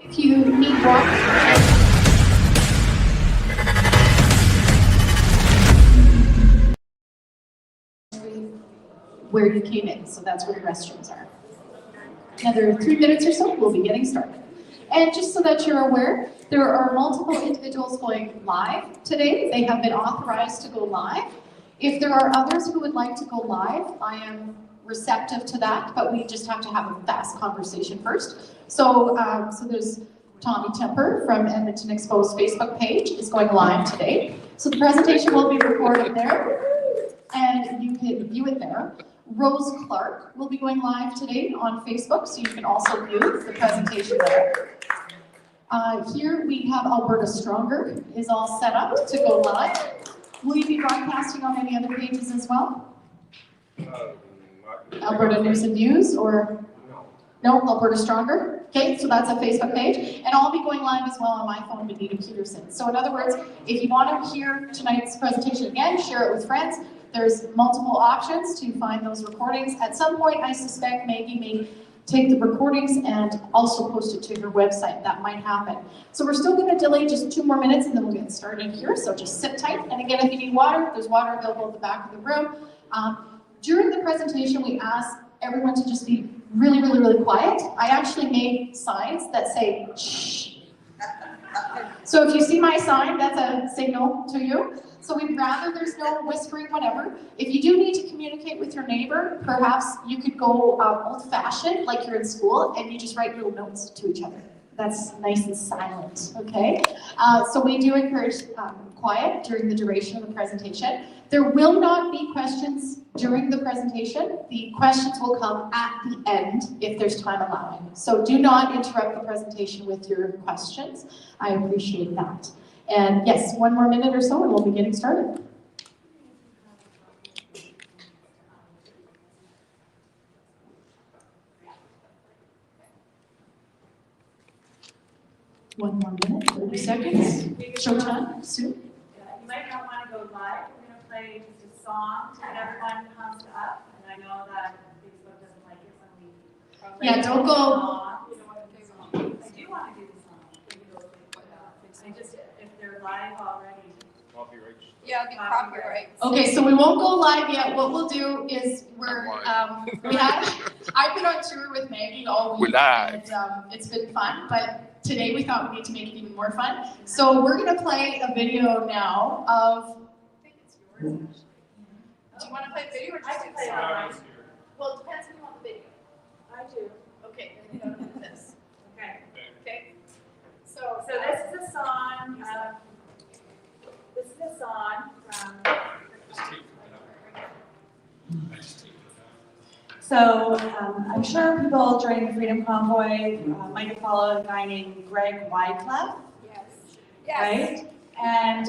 If you need water, where you came in, so that's where your restrooms are. Another 3 minutes or so, we'll be getting started. And just so that you're aware, there are multiple individuals going live today. They have been authorized to go live. If there are others who would like to go live, I am receptive to that, but we just have to have a fast conversation first. So there's Tommy Temper from Edmonton Exposed Facebook page is going live today. So the presentation will be recorded there, and you can view it there. Rose Clark will be going live today on Facebook, so you can also view the presentation there. Here we have Alberta Stronger is all set up to go live. Will you be broadcasting on any other pages as well? Alberta News and Views, or? No, Alberta Stronger. Okay, so that's a Facebook page. And I'll be going live as well on my phone, Benita Peterson. So in other words, if you want to hear tonight's presentation again, share it with friends. There's multiple options to find those recordings. At some point, I suspect Maggie may take the recordings and also post it to her website. That might happen. So we're still going to delay just 2 more minutes and then we'll get started here. So just sit tight. And again, if you need water, there's water available at the back of the room. During the presentation, we asked everyone to just be really, really, really quiet. I actually made signs that say, shh. So if you see my sign, that's a signal to you. So we'd rather there's no whispering, whatever. If you do need to communicate with your neighbor, perhaps you could go old-fashioned, like you're in school, and you just write little notes to each other. That's nice and silent, okay? So we do encourage quiet during the duration of the presentation. There will not be questions during the presentation. The questions will come at the end if there's time allowing. So do not interrupt the presentation with your questions. I appreciate that. And yes, 1 more minute or so and we'll be getting started. One more minute, 30 seconds. Showtime, Sue. You might not want to go live. We're going to play just a song and everyone comes up. And I know that Facebook doesn't like it when we probably don't go. You don't want to do the song. I do want to do the song. I just, if they're live already. Copyright. Yeah, it'd be copyright. Okay, so we won't go live yet. What we'll do is I've been on tour with Maggie all week. We're live. And it's been fun, but today we thought we need to make it even more fun. So we're gonna play a video now of. I think it's yours. Do you want to play video or just do the song? Well, it depends if you want the video. I do. Okay, then we go to this. Okay. Okay. So this is a song. This is a song from. So I'm sure people during the Freedom Convoy might have followed a guy named Greg Wycliffe. Yes. Right? And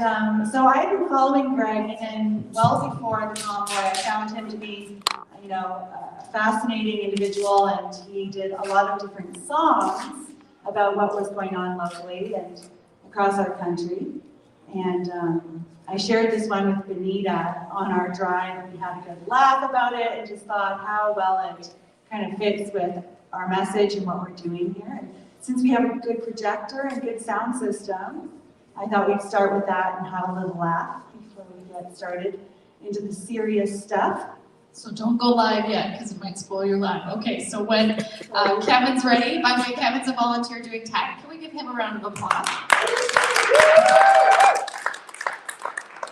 so I had been following Greg, and then well before the convoy, I found him to be, a fascinating individual, and he did a lot of different songs about what was going on locally and across our country. And I shared this one with Benita on our drive, and we had a good laugh about it, and just thought how well it kind of fits with our message and what we're doing here. And since we have a good projector and good sound system, I thought we'd start with that and have a little laugh before we get started into the serious stuff. So don't go live yet because it might spoil your live. Okay, so when Kevin's ready, by the way, Kevin's a volunteer doing tech. Can we give him a round of applause?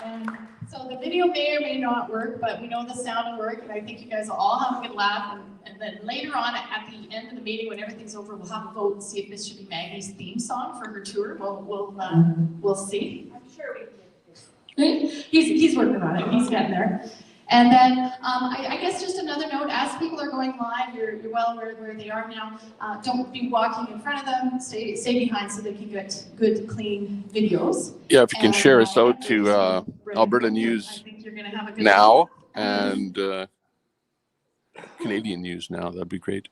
And so the video may or may not work, but we know the sound will work, and I think you guys will all have a good laugh. And then later on, at the end of the meeting, when everything's over, we'll have a vote and see if this should be Maggie's theme song for her tour. We'll see. I'm sure we can make this. He's working on it. He's getting there. And then I guess just another note: as people are going live, you're well aware where they are now. Don't be walking in front of them. Stay behind so they can get good, clean videos. Yeah, if you can share us out to Alberta News Now and Canadian News Now, that'd be great.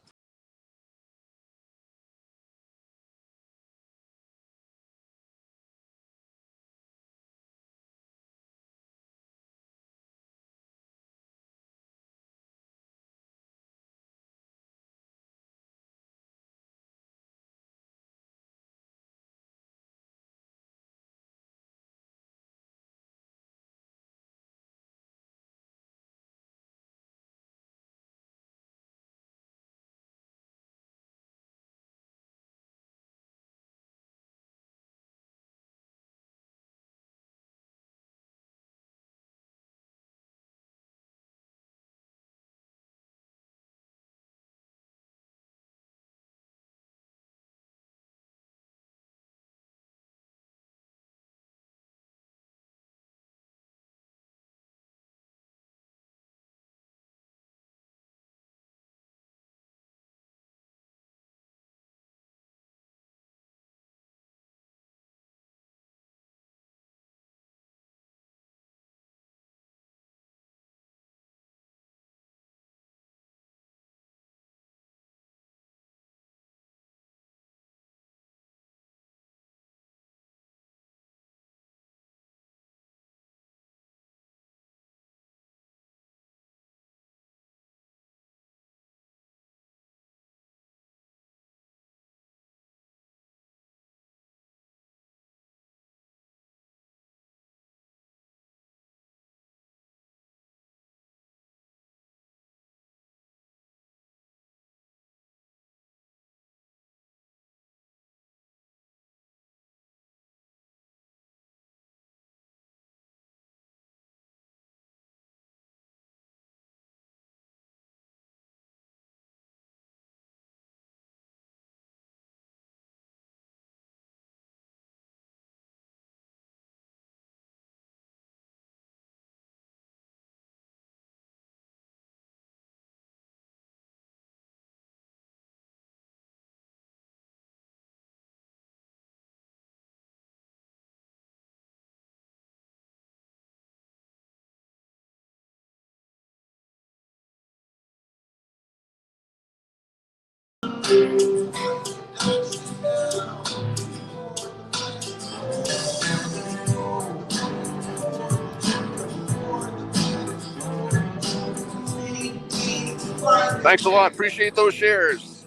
Thanks a lot. Appreciate those shares.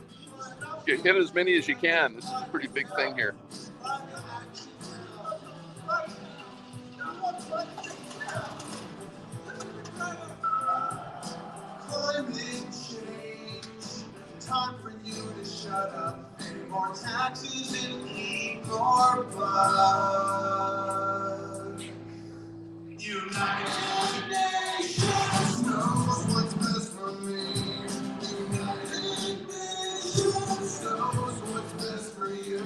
Hit as many as you can. This is a pretty big thing here. Climate change, time for you to shut up. Pay more taxes and keep your blood. United Nations knows what's best for me. United Nations knows what's best for you.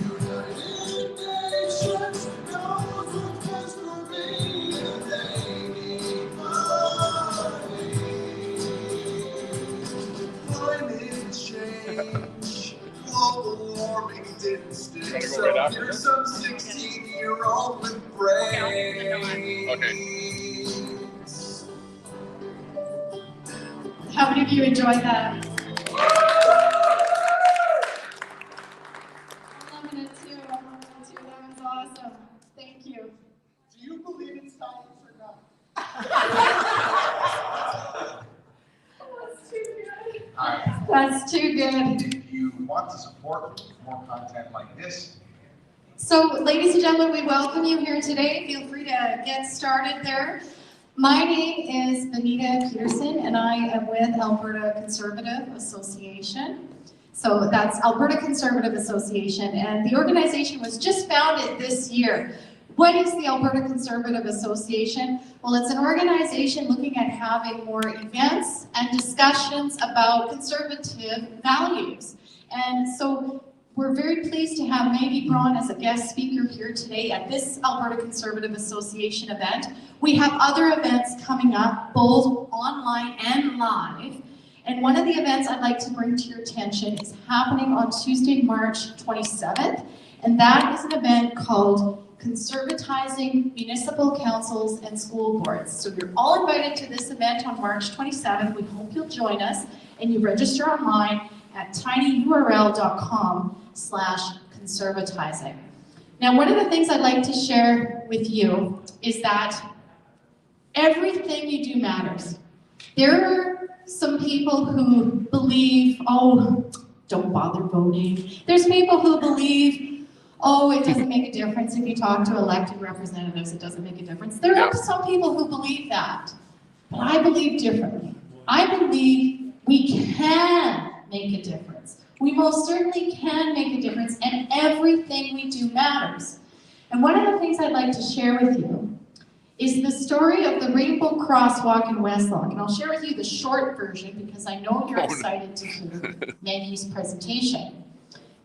United Nations knows what's best for me. And they need money. Climate change, global warming didn't stick. So here's some 16-year-old with brains. How many of you enjoyed that? I'm loving it too. That was awesome. Thank you. Do you believe in science or not? That's too good. If you want to support more content like this, So, ladies and gentlemen, we welcome you here today. Feel free to get started there. My name is Benita Peterson, and I am with Alberta Conservative Association. So that's Alberta Conservative Association, and the organization was just founded this year. What is the Alberta Conservative Association? Well, it's an organization looking at having more events and discussions about conservative values. And so we're very pleased to have Maggie Braun as a guest speaker here today at this Alberta Conservative Association event. We have other events coming up, both online and live. And one of the events I'd like to bring to your attention is happening on Tuesday, March 27th. And that is an event called Conservatizing Municipal Councils and School Boards. So you're all invited to this event on March 27th. We hope you'll join us, and you register online at tinyurl.com/conservatizing. Now, one of the things I'd like to share with you is that everything you do matters. There are some people who believe, oh, don't bother voting. There's people who believe, oh, it doesn't make a difference if you talk to elected representatives, it doesn't make a difference. There are some people who believe that, but I believe differently. I believe we can make a difference. We most certainly can make a difference, and everything we do matters. And one of the things I'd like to share with you is the story of the Rainbow Crosswalk in Westlock. And I'll share with you the short version because I know you're excited to hear Maggie's presentation.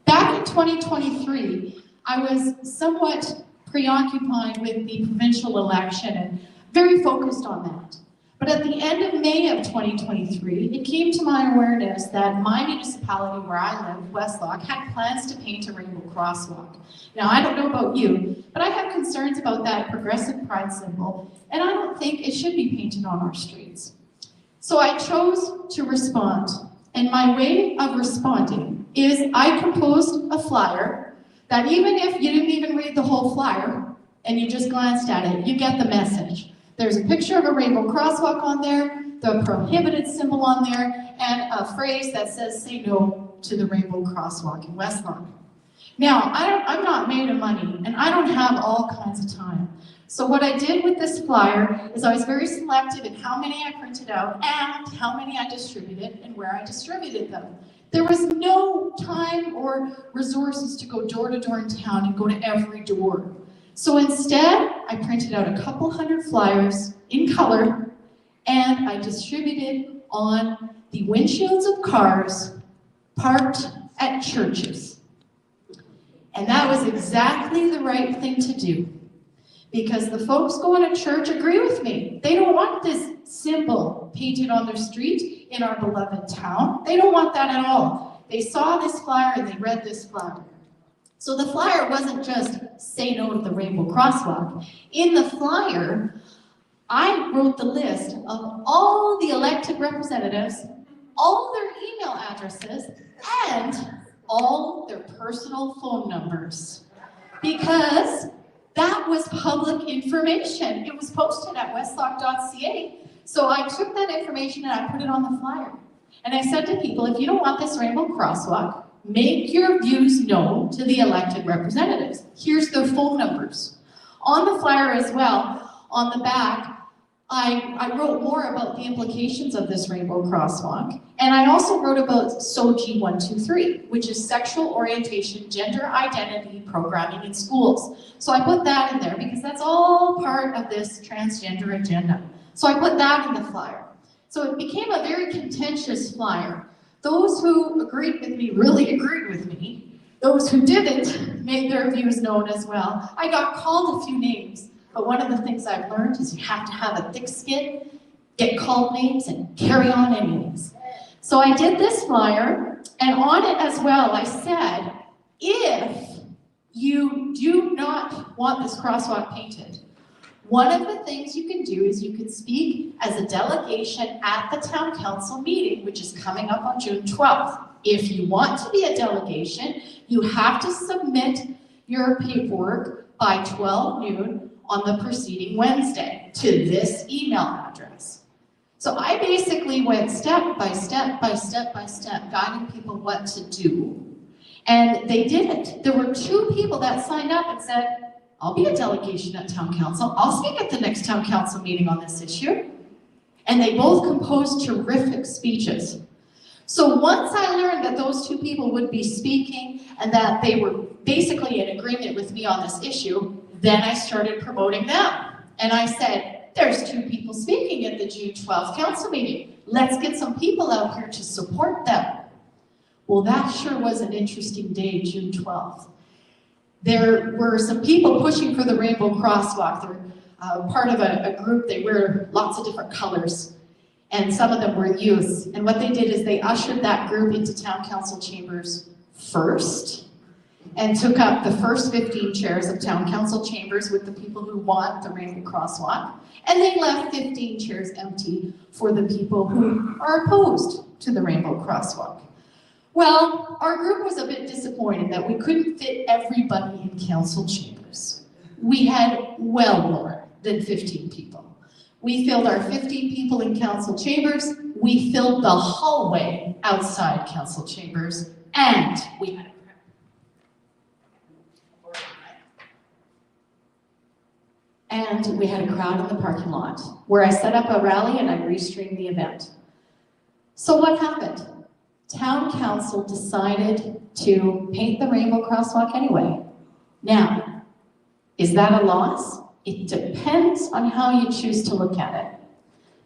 Back in 2023, I was somewhat preoccupied with the provincial election and very focused on that. But at the end of May of 2023, it came to my awareness that my municipality where I live, Westlock, had plans to paint a rainbow crosswalk. Now, I don't know about you, but I have concerns about that progressive pride symbol, and I don't think it should be painted on our streets. So I chose to respond, and my way of responding is I composed a flyer that even if you didn't even read the whole flyer, and you just glanced at it, you get the message. There's a picture of a rainbow crosswalk on there, the prohibited symbol on there, and a phrase that says, say no to the rainbow crosswalk in Westlock. Now, I'm not made of money, and I don't have all kinds of time. So what I did with this flyer is I was very selective in how many I printed out and how many I distributed and where I distributed them. There was no time or resources to go door to door in town and go to every door. So instead, I printed out a couple hundred flyers in color, and I distributed on the windshields of cars parked at churches. And that was exactly the right thing to do, because the folks going to church agree with me. They don't want this symbol painted on their street in our beloved town. They don't want that at all. They saw this flyer and they read this flyer. So the flyer wasn't just say no to the rainbow crosswalk. In the flyer, I wrote the list of all the elected representatives, all their email addresses, and all their personal phone numbers, because that was public information. It was posted at Westlock.ca. So I took that information and I put it on the flyer. And I said to people, if you don't want this rainbow crosswalk, make your views known to the elected representatives. Here's their phone numbers. On the flyer as well, on the back, I wrote more about the implications of this rainbow crosswalk. And I also wrote about SOGI 123, which is sexual orientation, gender identity programming in schools. So I put that in there because that's all part of this transgender agenda. So I put that in the flyer. So it became a very contentious flyer. Those who agreed with me really agreed with me. Those who didn't made their views known as well. I got called a few names, but one of the things I've learned is you have to have a thick skin, get called names, and carry on anyways. So I did this flyer, and on it as well, I said, if you do not want this crosswalk painted, one of the things you can do is you can speak as a delegation at the town council meeting, which is coming up on June 12th. If you want to be a delegation, you have to submit your paperwork by 12 noon on the preceding Wednesday to this email address. So I basically went step by step by step by step, guiding people what to do. And they did it. There were 2 people that signed up and said, I'll be a delegation at town council. I'll speak at the next town council meeting on this issue. And they both composed terrific speeches. So once I learned that those 2 people would be speaking and that they were basically in agreement with me on this issue, then I started promoting them. And I said, there's 2 people speaking at the June 12th council meeting. Let's get some people out here to support them. Well, that sure was an interesting day, June 12th. There were some people pushing for the rainbow crosswalk. They're part of a group. They wear lots of different colors, and some of them were youths. And what they did is they ushered that group into town council chambers first, and took up the first 15 chairs of town council chambers with the people who want the rainbow crosswalk, and they left 15 chairs empty for the people who are opposed to the rainbow crosswalk. Well, our group was a bit disappointed that we couldn't fit everybody in council chambers. We had well more than 15 people. We filled our 15 people in council chambers, we filled the hallway outside council chambers, and we had a crowd in the parking lot where I set up a rally and I restreamed the event. So what happened? Town council decided to paint the rainbow crosswalk anyway. Now, is that a loss? It depends on how you choose to look at it.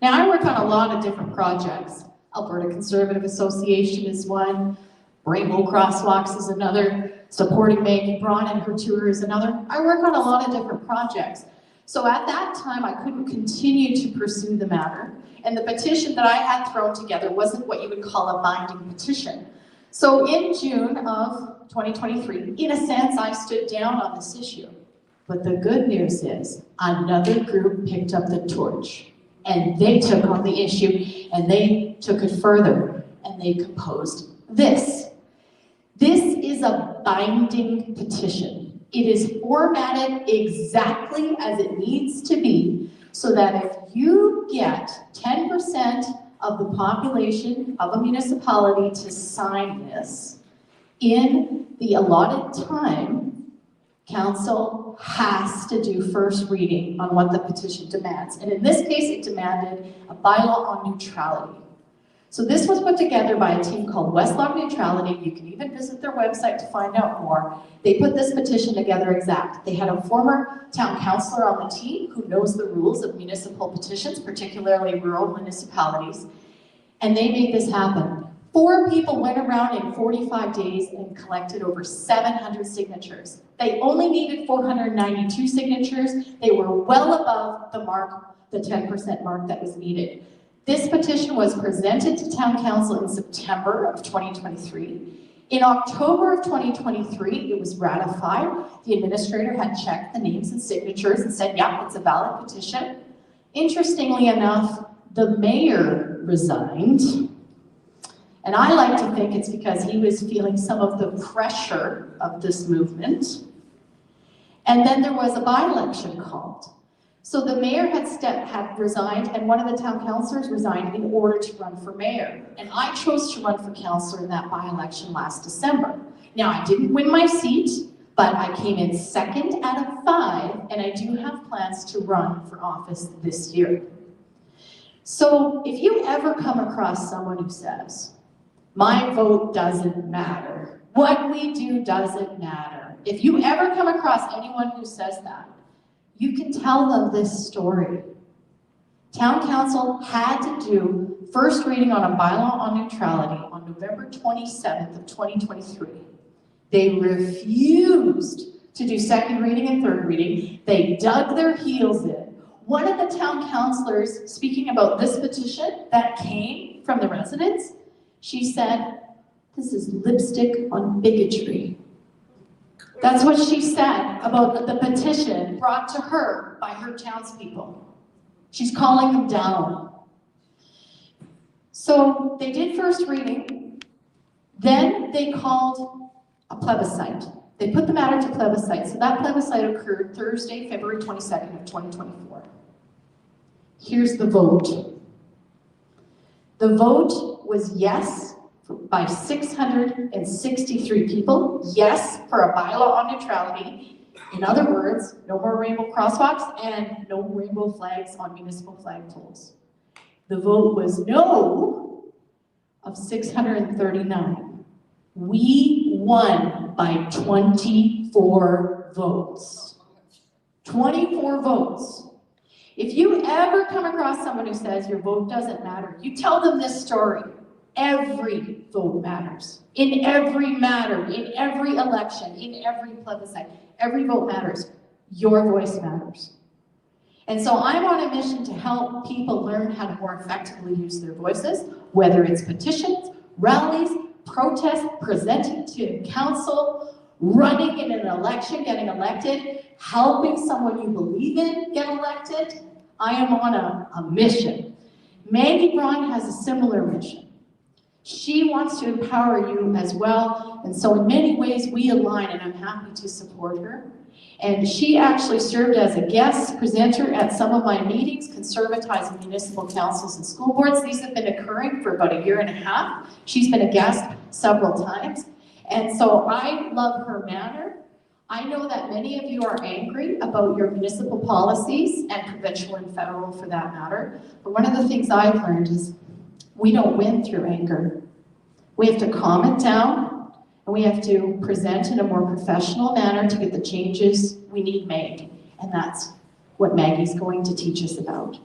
Now, I work on a lot of different projects. Alberta Conservative Association is one, Rainbow Crosswalks is another, supporting Maggie Braun and her tour is another. I work on a lot of different projects. So at that time, I couldn't continue to pursue the matter. And the petition that I had thrown together wasn't what you would call a binding petition. So in June of 2023, in a sense, I stood down on this issue. But the good news is another group picked up the torch and they took on the issue and they took it further and they composed this. This is a binding petition. It is formatted exactly as it needs to be, so that if you get 10% of the population of a municipality to sign this in the allotted time, council has to do first reading on what the petition demands. And in this case, it demanded a bylaw on neutrality. So this was put together by a team called Westlock Neutrality. You can even visit their website to find out more. They put this petition together exact. They had a former town councillor on the team who knows the rules of municipal petitions, particularly rural municipalities, and they made this happen. 4 people went around in 45 days and collected over 700 signatures. They only needed 492 signatures. They were well above the mark, the 10% mark that was needed. This petition was presented to town council in September of 2023. In October of 2023, it was ratified. The administrator had checked the names and signatures and said, yeah, it's a valid petition. Interestingly enough, the mayor resigned, And I like to think it's because he was feeling some of the pressure of this movement. And then there was a by-election called. So the mayor had resigned, and one of the town councillors resigned in order to run for mayor. And I chose to run for councillor in that by-election last December. Now, I didn't win my seat, but I came in 2nd out of 5, and I do have plans to run for office this year. So if you ever come across someone who says, my vote doesn't matter, what we do doesn't matter, if you ever come across anyone who says that, you can tell them this story. Town council had to do first reading on a bylaw on neutrality on November 27th of 2023. They refused to do second reading and third reading. They dug their heels in. One of the town councillors, speaking about this petition that came from the residents, she said, this is lipstick on bigotry. That's what she said about the petition brought to her by her townspeople. She's calling them down. So they did first reading, then they called a plebiscite. They put the matter to plebiscite. So that plebiscite occurred Thursday, February 22nd of 2024. Here's the vote. The vote was yes by 663 people, yes for a bylaw on neutrality. In other words, no more rainbow crosswalks and no rainbow flags on municipal flagpoles. The vote was no of 639. We won by 24 votes. 24 votes. If you ever come across someone who says your vote doesn't matter, you tell them this story. Every vote matters. In every matter, in every election, in every plebiscite, every vote matters. Your voice matters. And so I'm on a mission to help people learn how to more effectively use their voices, whether it's petitions, rallies, protests, presenting to council, running in an election, getting elected, helping someone you believe in get elected. I am on a mission. Maggie Braun has a similar mission. She wants to empower you as well, and so in many ways we align, and I'm happy to support her. And she actually served as a guest presenter at some of my meetings, conservatizing municipal councils and school boards. These have been occurring for about 1.5 years. She's been a guest several times, and so I love her manner. I know that many of you are angry about your municipal policies, and provincial and federal for that matter, but one of the things I've learned is we don't win through anger. We have to calm it down, and we have to present in a more professional manner to get the changes we need made. And that's what Maggie's going to teach us about.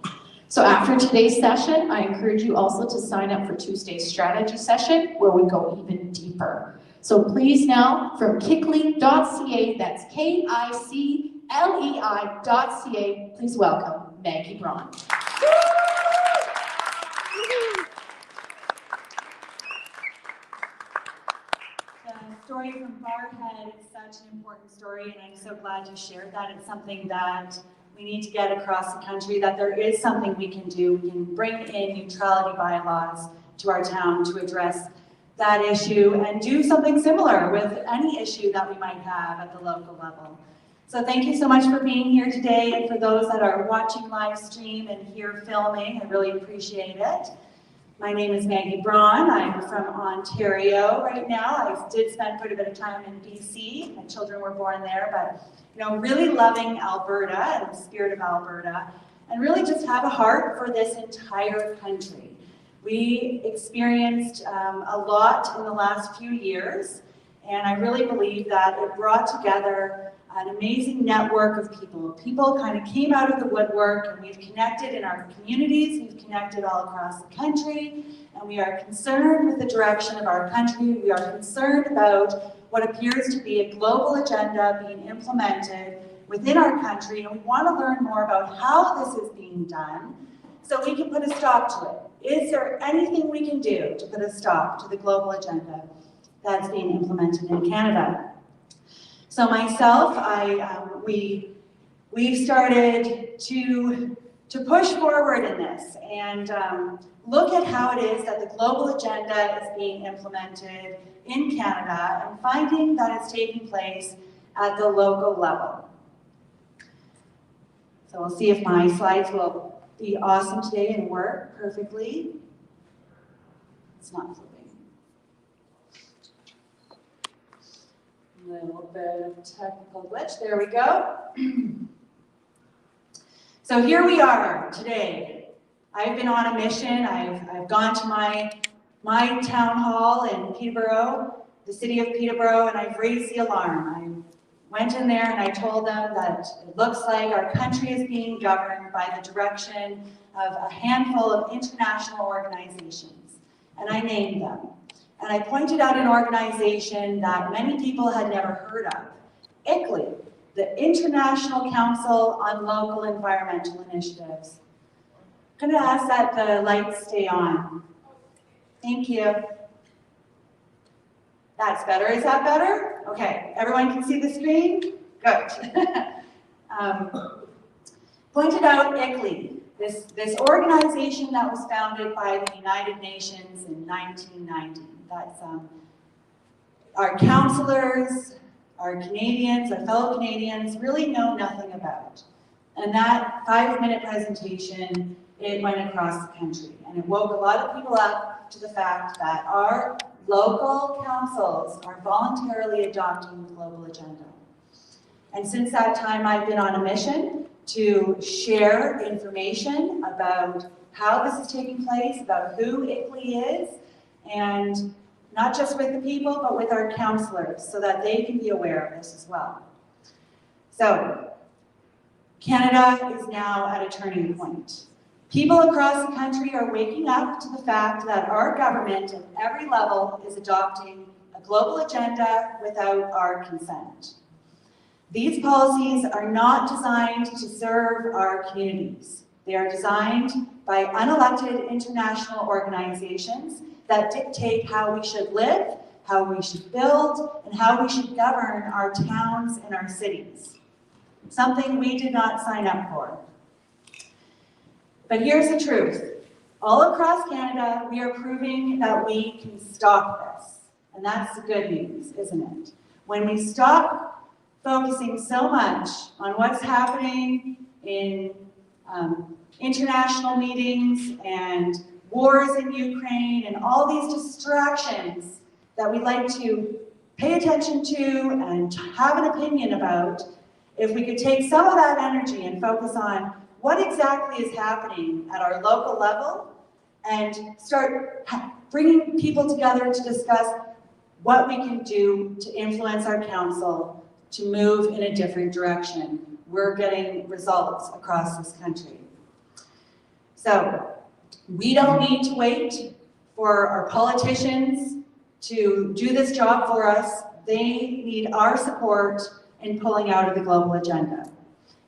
So after today's session, I encourage you also to sign up for Tuesday's strategy session where we go even deeper. So please now, from Kiclei.ca, that's Kiclei.ca, please welcome Maggie Braun. The story from Barhead is such an important story, and I'm so glad you shared that. It's something that we need to get across the country, that there is something we can do. We can bring in neutrality bylaws to our town to address that issue and do something similar with any issue that we might have at the local level. So thank you so much for being here today, and for those that are watching live stream and here filming, I really appreciate it. My name is Maggie Braun. I'm from Ontario right now. I did spend quite a bit of time in BC. My children were born there, but really loving Alberta and the spirit of Alberta, and really just have a heart for this entire country. We experienced a lot in the last few years, and I really believe that it brought together an amazing network of people. People kind of came out of the woodwork, and we've connected in our communities, we've connected all across the country, and we are concerned with the direction of our country. We are concerned about what appears to be a global agenda being implemented within our country, and we want to learn more about how this is being done so we can put a stop to it. Is there anything we can do to put a stop to the global agenda that's being implemented in Canada? So myself, we've started to to push forward in this and look at how it is that the global agenda is being implemented in Canada and finding that it's taking place at the local level. So we'll see if my slides will be awesome today and work perfectly. It's not flipping. A little bit of technical glitch. There we go. So here we are today. I've been on a mission. I've gone to my town hall in Peterborough, the city of Peterborough, and I've raised the alarm. I went in there and I told them that it looks like our country is being governed by the direction of a handful of international organizations, and I named them. And I pointed out an organization that many people had never heard of, ICLEI, the International Council on Local Environmental Initiatives. I'm going to ask that the lights stay on. Thank you. That's better. Is that better? Okay. Everyone can see the screen? Good. Pointed out ICLEI, this organization that was founded by the United Nations in 1990. That's our councillors, our Canadians, our fellow Canadians really know nothing about. And that 5-minute presentation, it went across the country. And it woke a lot of people up to the fact that our local councils are voluntarily adopting the global agenda. And since that time, I've been on a mission to share information about how this is taking place, about who ICLEI is, and not just with the people, but with our councillors, so that they can be aware of this as well. So, Canada is now at a turning point. People across the country are waking up to the fact that our government at every level is adopting a global agenda without our consent. These policies are not designed to serve our communities. They are designed by unelected international organizations that dictate how we should live, how we should build, and how we should govern our towns and our cities. Something we did not sign up for. But here's the truth. All across Canada, we are proving that we can stop this. And that's the good news, isn't it? When we stop focusing so much on what's happening in international meetings and wars in Ukraine and all these distractions that we like to pay attention to and have an opinion about, if we could take some of that energy and focus on what exactly is happening at our local level and start bringing people together to discuss what we can do to influence our council to move in a different direction. We're getting results across this country. So, we don't need to wait for our politicians to do this job for us. They need our support in pulling out of the global agenda.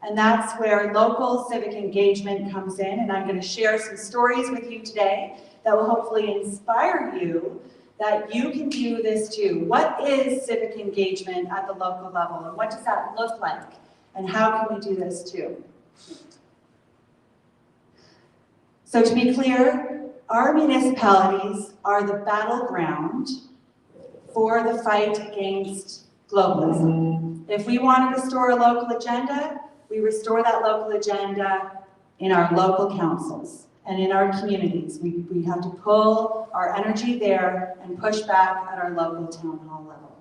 And that's where local civic engagement comes in, and I'm going to share some stories with you today that will hopefully inspire you that you can do this too. What is civic engagement at the local level, and what does that look like, and how can we do this too? So to be clear, our municipalities are the battleground for the fight against globalism. If we want to restore a local agenda, we restore that local agenda in our local councils and in our communities. We have to pull our energy there and push back at our local town hall level.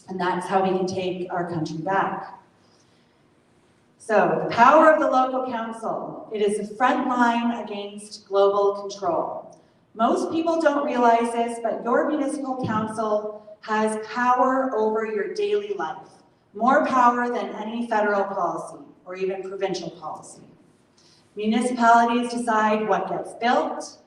And that's how we can take our country back. So, the power of the local council. It is the front line against global control. Most people don't realize this, but your municipal council has power over your daily life. More power than any federal policy or even provincial policy. Municipalities decide what gets built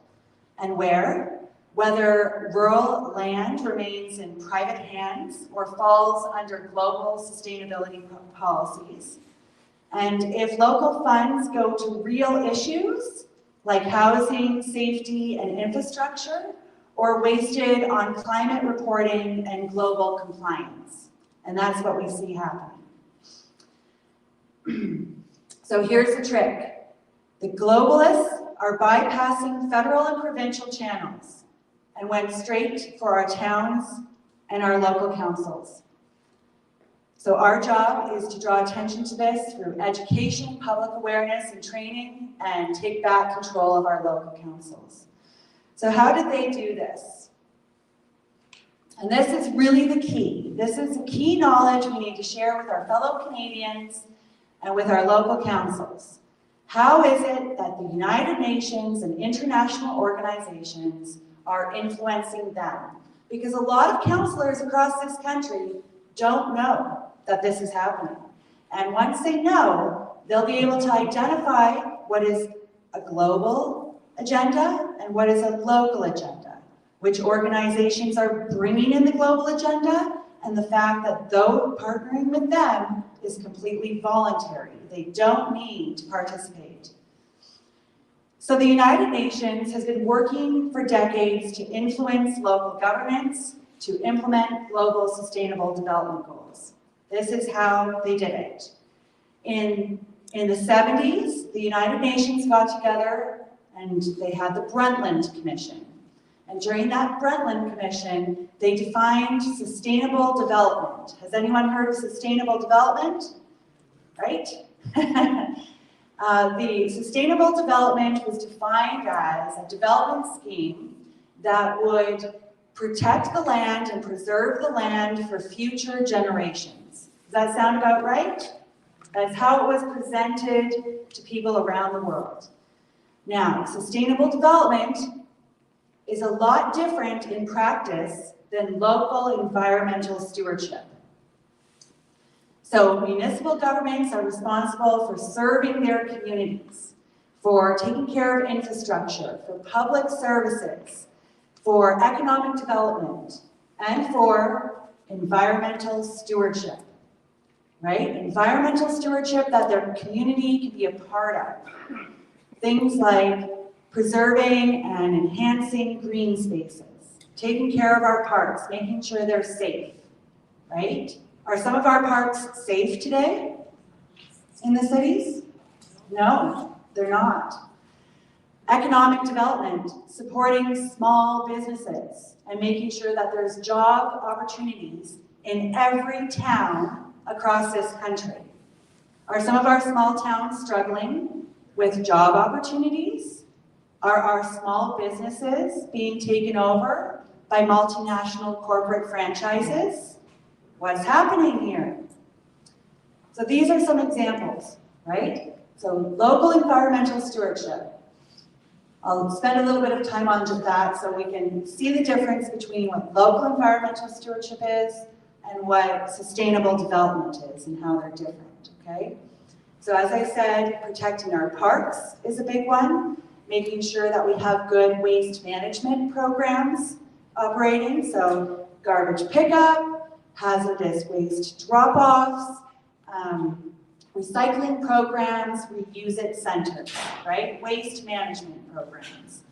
and where, whether rural land remains in private hands or falls under global sustainability policies. And if local funds go to real issues like housing, safety, and infrastructure, or wasted on climate reporting and global compliance. And that's what we see happening. So So here's the trick. The globalists are bypassing federal and provincial channels and went straight for our towns and our local councils. So our job is to draw attention to this through education, public awareness, and training, and take back control of our local councils. So how did they do this? And this is really the key. This is the key knowledge we need to share with our fellow Canadians and with our local councils. How is it that the United Nations and international organizations are influencing them? Because a lot of councillors across this country don't know that this is happening. And once they know, they'll be able to identify what is a global agenda and what is a local agenda, which organizations are bringing in the global agenda, and the fact that though partnering with them is completely voluntary. They don't need to participate. So the United Nations has been working for decades to influence local governments to implement global sustainable development goals. This is how they did it. In the 70s, the United Nations got together and they had the Brundtland Commission. And during that Brundtland Commission, they defined sustainable development. Has anyone heard of sustainable development? Right? The sustainable development was defined as a development scheme that would protect the land and preserve the land for future generations. Does that sound about right? That's how it was presented to people around the world. Now, sustainable development is a lot different in practice than local environmental stewardship. So municipal governments are responsible for serving their communities, for taking care of infrastructure, for public services, for economic development, and for environmental stewardship, right? Environmental stewardship that their community can be a part of. Things like preserving and enhancing green spaces, taking care of our parks, making sure they're safe, right? Are some of our parks safe today in the cities? No, they're not. Economic development, supporting small businesses and making sure that there's job opportunities in every town across this country. Are some of our small towns struggling with job opportunities? Are our small businesses being taken over by multinational corporate franchises? What's happening here? So these are some examples, right? So local environmental stewardship. I'll spend a little bit of time on that so we can see the difference between what local environmental stewardship is and what sustainable development is and how they're different, okay? So as I said, protecting our parks is a big one, making sure that we have good waste management programs operating, so garbage pickup, hazardous waste drop-offs, recycling programs, reuse it centers, right? Waste management programs.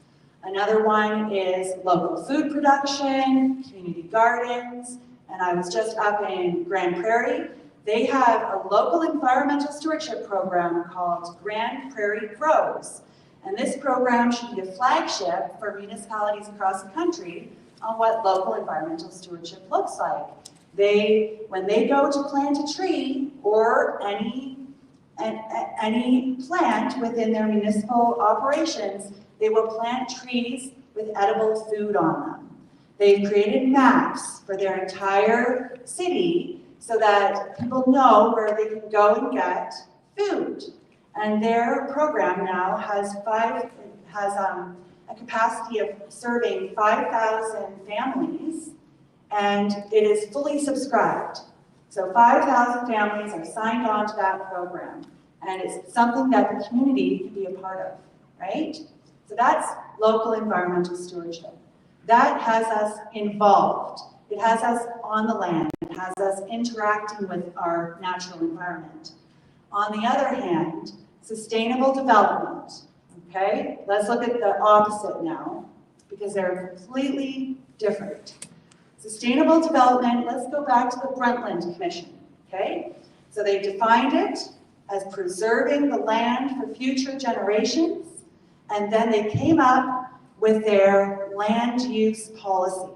Another one is local food production, community gardens, and I was just up in Grand Prairie. They have a local environmental stewardship program called Grand Prairie Grows. And this program should be a flagship for municipalities across the country on what local environmental stewardship looks like. When they go to plant a tree or any plant within their municipal operations, they will plant trees with edible food on them. They've created maps for their entire city so that people know where they can go and get food. And their program now has a capacity of serving 5,000 families, and it is fully subscribed. So 5,000 families are signed on to that program, and it's something that the community can be a part of, right? So that's local environmental stewardship. That has us involved. It has us on the land. It has us interacting with our natural environment. On the other hand, sustainable development, okay? Let's look at the opposite now, because they're completely different. Sustainable development, let's go back to the Brundtland Commission, okay? So they defined it as preserving the land for future generations, and then they came up with their land use policy.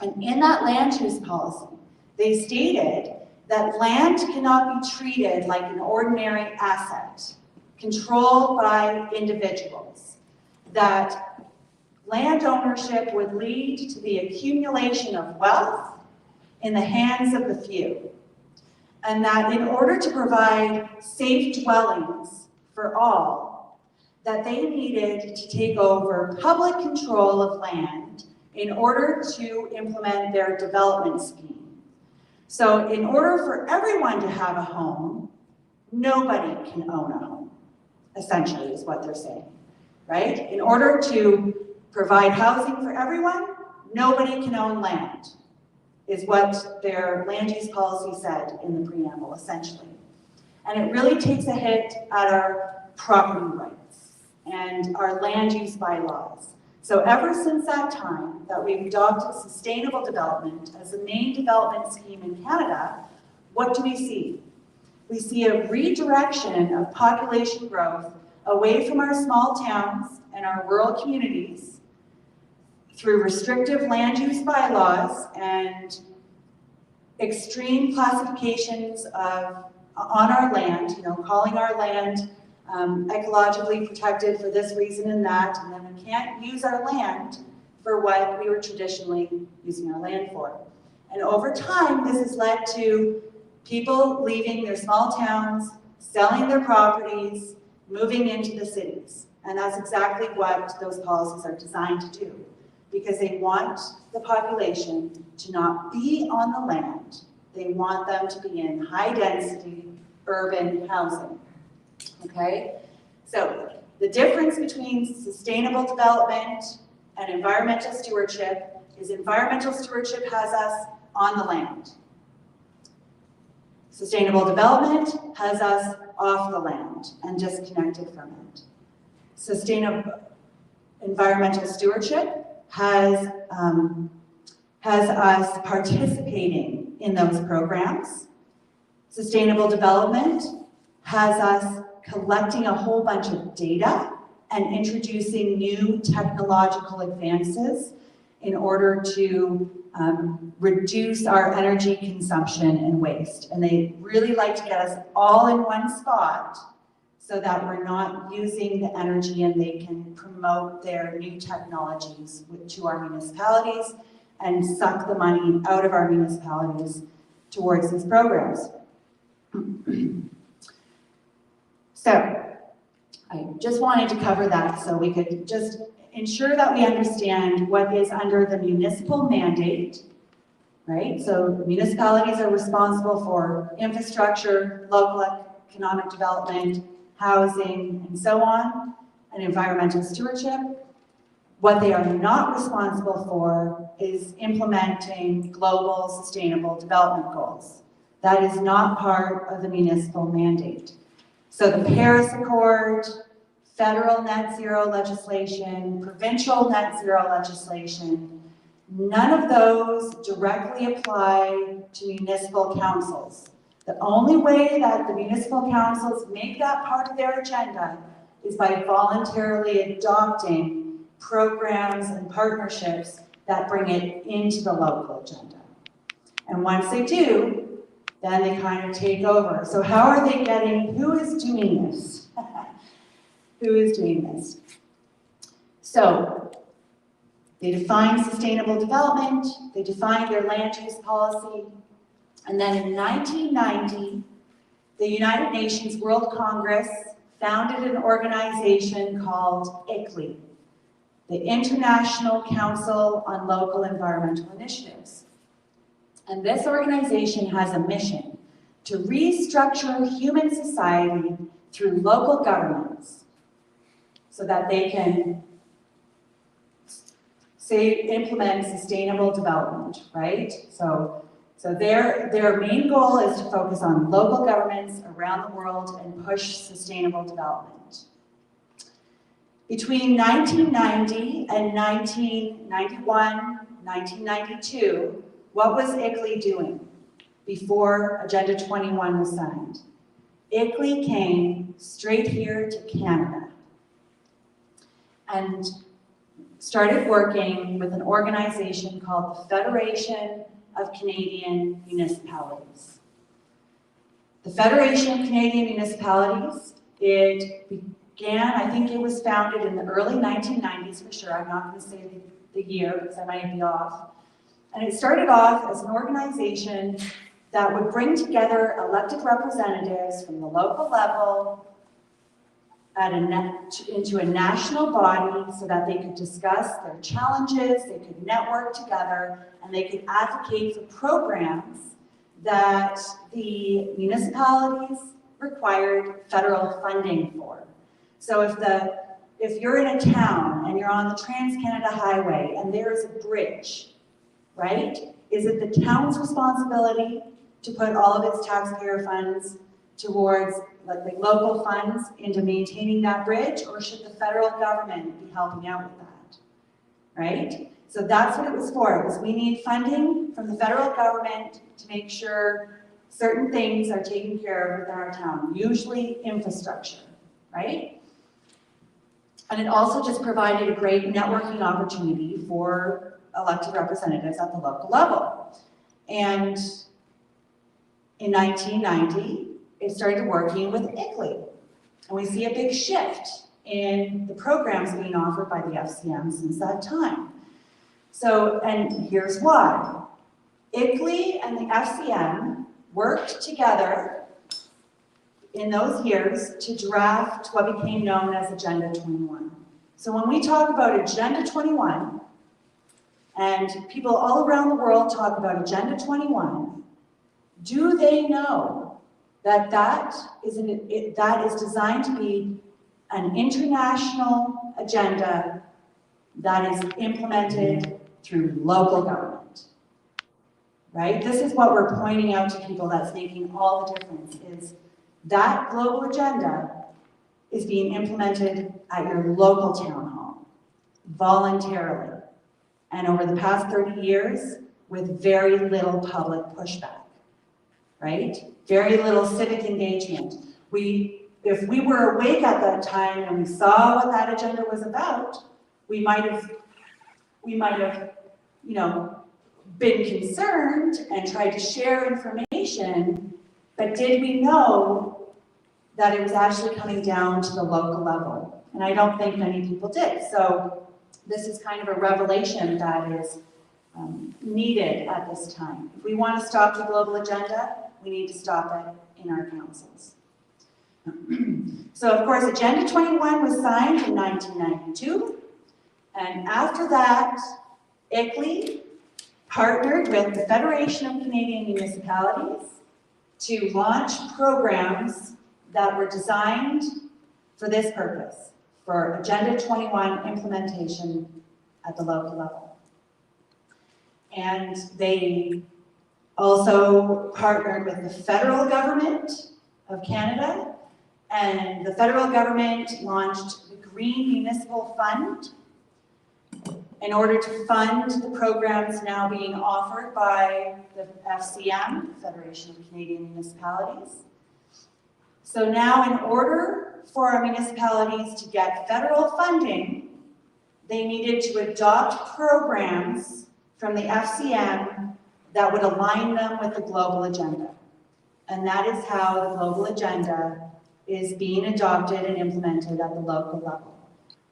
And in that land use policy, they stated that land cannot be treated like an ordinary asset, controlled by individuals, that land ownership would lead to the accumulation of wealth in the hands of the few, and that in order to provide safe dwellings for all, that they needed to take over public control of land in order to implement their development scheme. So in order for everyone to have a home, nobody can own a home, essentially is what they're saying, right? In order to provide housing for everyone, nobody can own land, is what their land use policy said in the preamble, essentially. And it really takes a hit at our property rights and our land use bylaws. So ever since that time that we've adopted sustainable development as the main development scheme in Canada, what do we see? We see a redirection of population growth away from our small towns and our rural communities through restrictive land use bylaws and extreme classifications on our land, calling our land ecologically protected for this reason and that, and then we can't use our land for what we were traditionally using our land for. And over time, this has led to people leaving their small towns, selling their properties, moving into the cities. And that's exactly what those policies are designed to do, because they want the population to not be on the land. They want them to be in high-density urban housing. Okay, so the difference between sustainable development and environmental stewardship is environmental stewardship has us on the land. Sustainable development has us off the land and disconnected from it. Environmental stewardship has us participating in those programs. Sustainable development has us collecting a whole bunch of data and introducing new technological advances in order to reduce our energy consumption and waste. And they really like to get us all in one spot so that we're not using the energy and they can promote their new technologies to our municipalities and suck the money out of our municipalities towards these programs. So, I just wanted to cover that so we could just ensure that we understand what is under the municipal mandate, right? So municipalities are responsible for infrastructure, local economic development, housing, and so on, and environmental stewardship. What they are not responsible for is implementing global sustainable development goals. That is not part of the municipal mandate. So the Paris Accord, federal net zero legislation, provincial net zero legislation, none of those directly apply to municipal councils. The only way that the municipal councils make that part of their agenda is by voluntarily adopting programs and partnerships that bring it into the local agenda. And once they do, then they kind of take over. So how are they who is doing this? Who is doing this? So they define sustainable development, they define their land use policy, and then in 1990, the United Nations World Congress founded an organization called ICLEI, the International Council on Local Environmental Initiatives. And this organization has a mission to restructure human society through local governments so that they can implement sustainable development, right? So their main goal is to focus on local governments around the world and push sustainable development. Between 1990 and 1991, 1992, what was ICLEI doing before Agenda 21 was signed? ICLEI came straight here to Canada and started working with an organization called the Federation of Canadian Municipalities. The Federation of Canadian Municipalities, it began, I think it was founded in the early 1990s for sure. I'm not going to say the year because I might be off. And it started off as an organization that would bring together elected representatives from the local level into a national body so that they could discuss their challenges, they could network together, and they could advocate for programs that the municipalities required federal funding for. So if you're in a town and you're on the Trans-Canada Highway and there is a bridge, right? Is it the town's responsibility to put all of its taxpayer funds towards like the local funds into maintaining that bridge, or should the federal government be helping out with that, right? So that's what it was for. It was we need funding from the federal government to make sure certain things are taken care of within our town, usually infrastructure, right? And it also just provided a great networking opportunity for elected representatives at the local level. And in 1990, it started working with ICLEI. And we see a big shift in the programs being offered by the FCM since that time. So, and here's why. ICLEI and the FCM worked together in those years to draft what became known as Agenda 21. So when we talk about Agenda 21, and people all around the world talk about Agenda 21, do they know that that is designed to be an international agenda that is implemented through local government, right? This is what we're pointing out to people that's making all the difference, is that global agenda is being implemented at your local town hall, voluntarily, and over the past 30 years with very little public pushback, right? Very little civic engagement. If we were awake at that time and we saw what that agenda was about, we might have, you know, been concerned and tried to share information, but did we know that it was actually coming down to the local level? And I don't think many people did. So this is kind of a revelation that is needed at this time. If we want to stop the global agenda, we need to stop it in our councils. So of course, Agenda 21 was signed in 1992. And after that, ICLEI partnered with the Federation of Canadian Municipalities to launch programs that were designed for this purpose, for Agenda 21 implementation at the local level. And they also partnered with the federal government of Canada, and the federal government launched the Green Municipal Fund in order to fund the programs now being offered by the FCM, Federation of Canadian Municipalities. So now in order for our municipalities to get federal funding, they needed to adopt programs from the FCM that would align them with the global agenda. And that is how the global agenda is being adopted and implemented at the local level.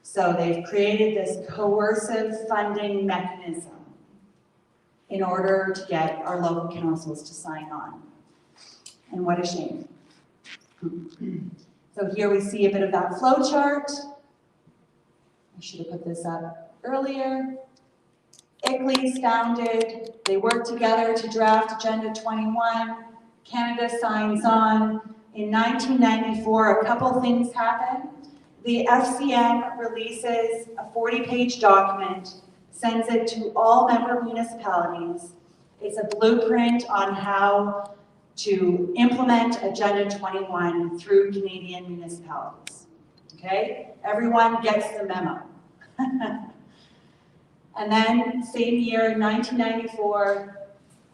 So they've created this coercive funding mechanism in order to get our local councils to sign on. And what a shame. So here we see a bit of that flow chart. I should have put this up earlier. ICLEI's founded, they work together to draft Agenda 21. Canada signs on. In 1994, a couple things happen. The FCM releases a 40-page document, sends it to all member municipalities. It's a blueprint on how to implement Agenda 21 through Canadian municipalities. Okay? Everyone gets the memo. And then, same year, 1994,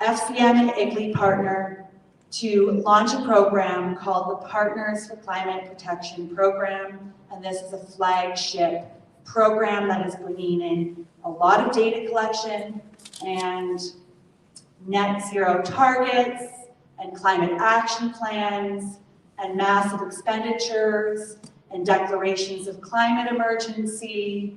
FCM and ICLEI partner to launch a program called the Partners for Climate Protection Program, and this is a flagship program that is bringing in a lot of data collection and net zero targets and climate action plans and massive expenditures and declarations of climate emergency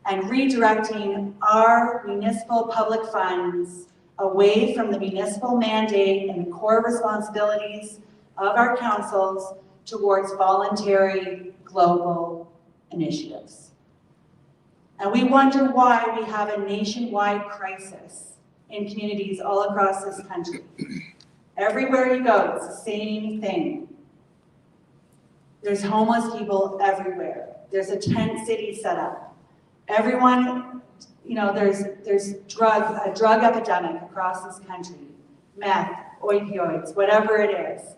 and redirecting our municipal public funds away from the municipal mandate and core responsibilities of our councils towards voluntary global initiatives. And we wonder why we have a nationwide crisis in communities all across this country. Everywhere you go, it's the same thing. There's homeless people everywhere. There's a tent city set up. Everyone, you know, there's a drug epidemic across this country. Meth, opioids, whatever it is.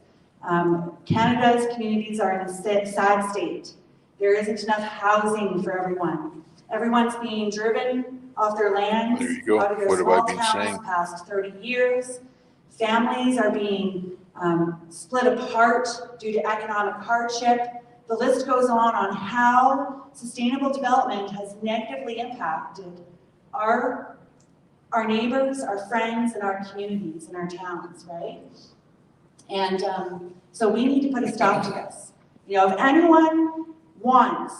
Canada's communities are in a sad state. There isn't enough housing for everyone. Everyone's being driven off their lands, There you go. out of their What have I small been towns saying? the past 30 years. Families are being split apart due to economic hardship. The list goes on how sustainable development has negatively impacted our neighbors, our friends, and our communities and our towns, right? And so we need to put a stop to this. You know, if anyone wants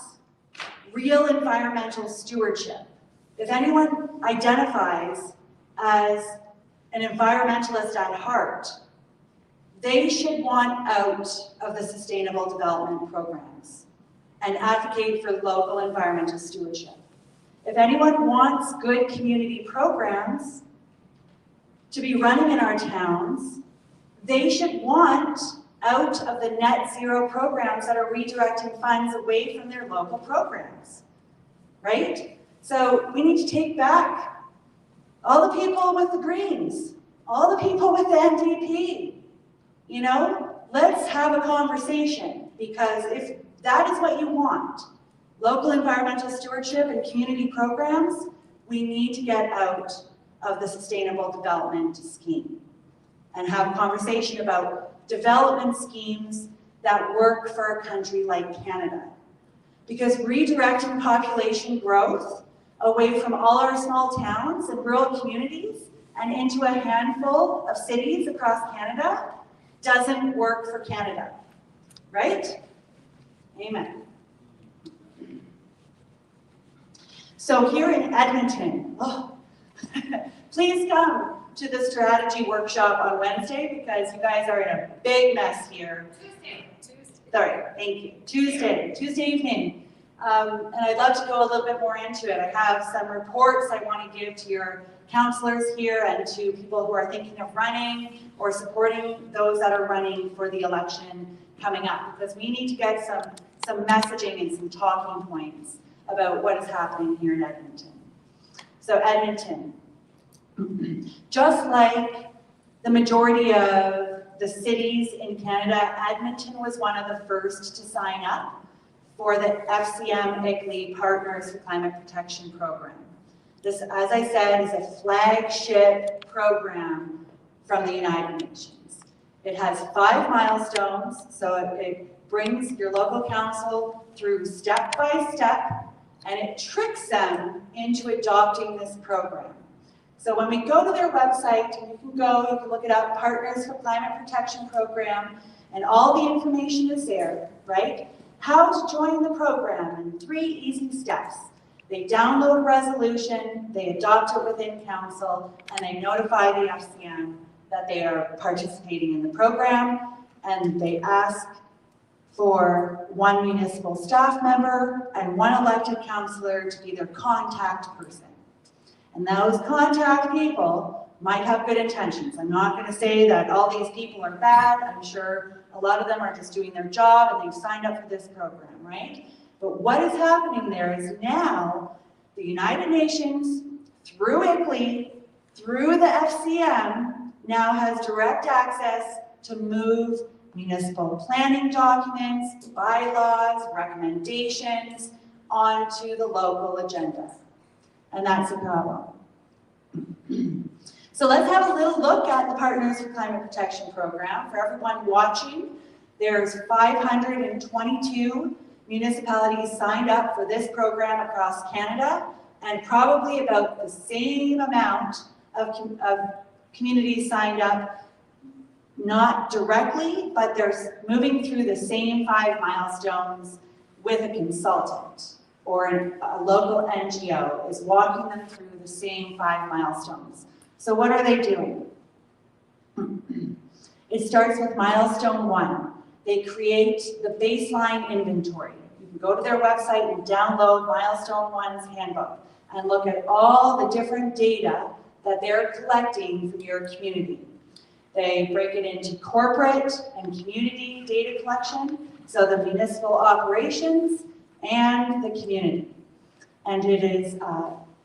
real environmental stewardship, if anyone identifies as an environmentalist at heart, they should want out of the sustainable development programs and advocate for local environmental stewardship. If anyone wants good community programs to be running in our towns, they should want out of the net zero programs that are redirecting funds away from their local programs, right? So we need to take back all the people with the Greens, all the people with the NDP, you know? Let's have a conversation, because if that is what you want, local environmental stewardship and community programs, we need to get out of the sustainable development scheme and have a conversation about development schemes that work for a country like Canada. Because redirecting population growth away from all our small towns and rural communities and into a handful of cities across Canada doesn't work for Canada, right? Amen. So here in Edmonton, please come to the strategy workshop on Wednesday, because you guys are in a big mess here. Tuesday. Sorry, thank you. Tuesday evening. And I'd love to go a little bit more into it. I have some reports I want to give to your councillors here and to people who are thinking of running or supporting those that are running for the election coming up, because we need to get some messaging and some talking points about what is happening here in Edmonton. So Edmonton, just like the majority of the cities in Canada, Edmonton was one of the first to sign up for the FCM ICLEI Partners for Climate Protection Program. This, as I said, is a flagship program from the United Nations. It has 5 milestones, so it brings your local council through step by step, and it tricks them into adopting this program. So when we go to their website, and you can look it up, Partners for Climate Protection Program, and all the information is there, right? How to join the program in 3 easy steps. They download a resolution, they adopt it within council, and they notify the FCM that they are participating in the program, and they ask for 1 municipal staff member and 1 elected councillor to be their contact person. And those contact people might have good intentions. I'm not going to say that all these people are bad. I'm sure a lot of them are just doing their job and they've signed up for this program, right? But what is happening there is now the United Nations, through ICLEI, through the FCM, now has direct access to move municipal planning documents, bylaws, recommendations onto the local agenda. And that's a problem. So let's have a little look at the Partners for Climate Protection program. For everyone watching, there's 522 municipalities signed up for this program across Canada, and probably about the same amount of communities signed up, not directly, but they're moving through the same 5 milestones with a consultant, or a local NGO is walking them through the same 5 milestones. So what are they doing? It starts with milestone 1. They create the baseline inventory. You can go to their website and download milestone 1's handbook and look at all the different data that they're collecting from your community. They break it into corporate and community data collection, so the municipal operations and the community. And it is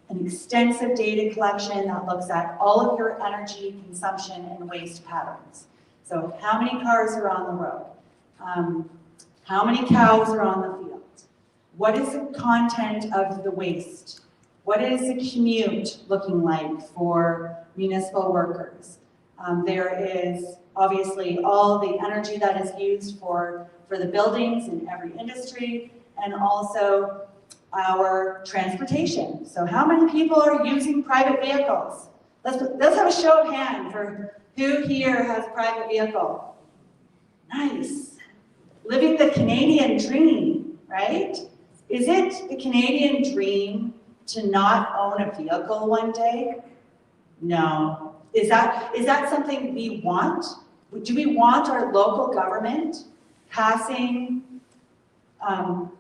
an extensive data collection that looks at all of your energy consumption and waste patterns. So how many cars are on the road? How many cows are on the field? What is the content of the waste? What is the commute looking like for municipal workers? There is obviously all the energy that is used for the buildings in every industry, and also our transportation. So how many people are using private vehicles? Let's have a show of hands for who here has a private vehicle. Nice. Living the Canadian dream, right? Is it the Canadian dream to not own a vehicle one day? No. Is that something we want? Do we want our local government passing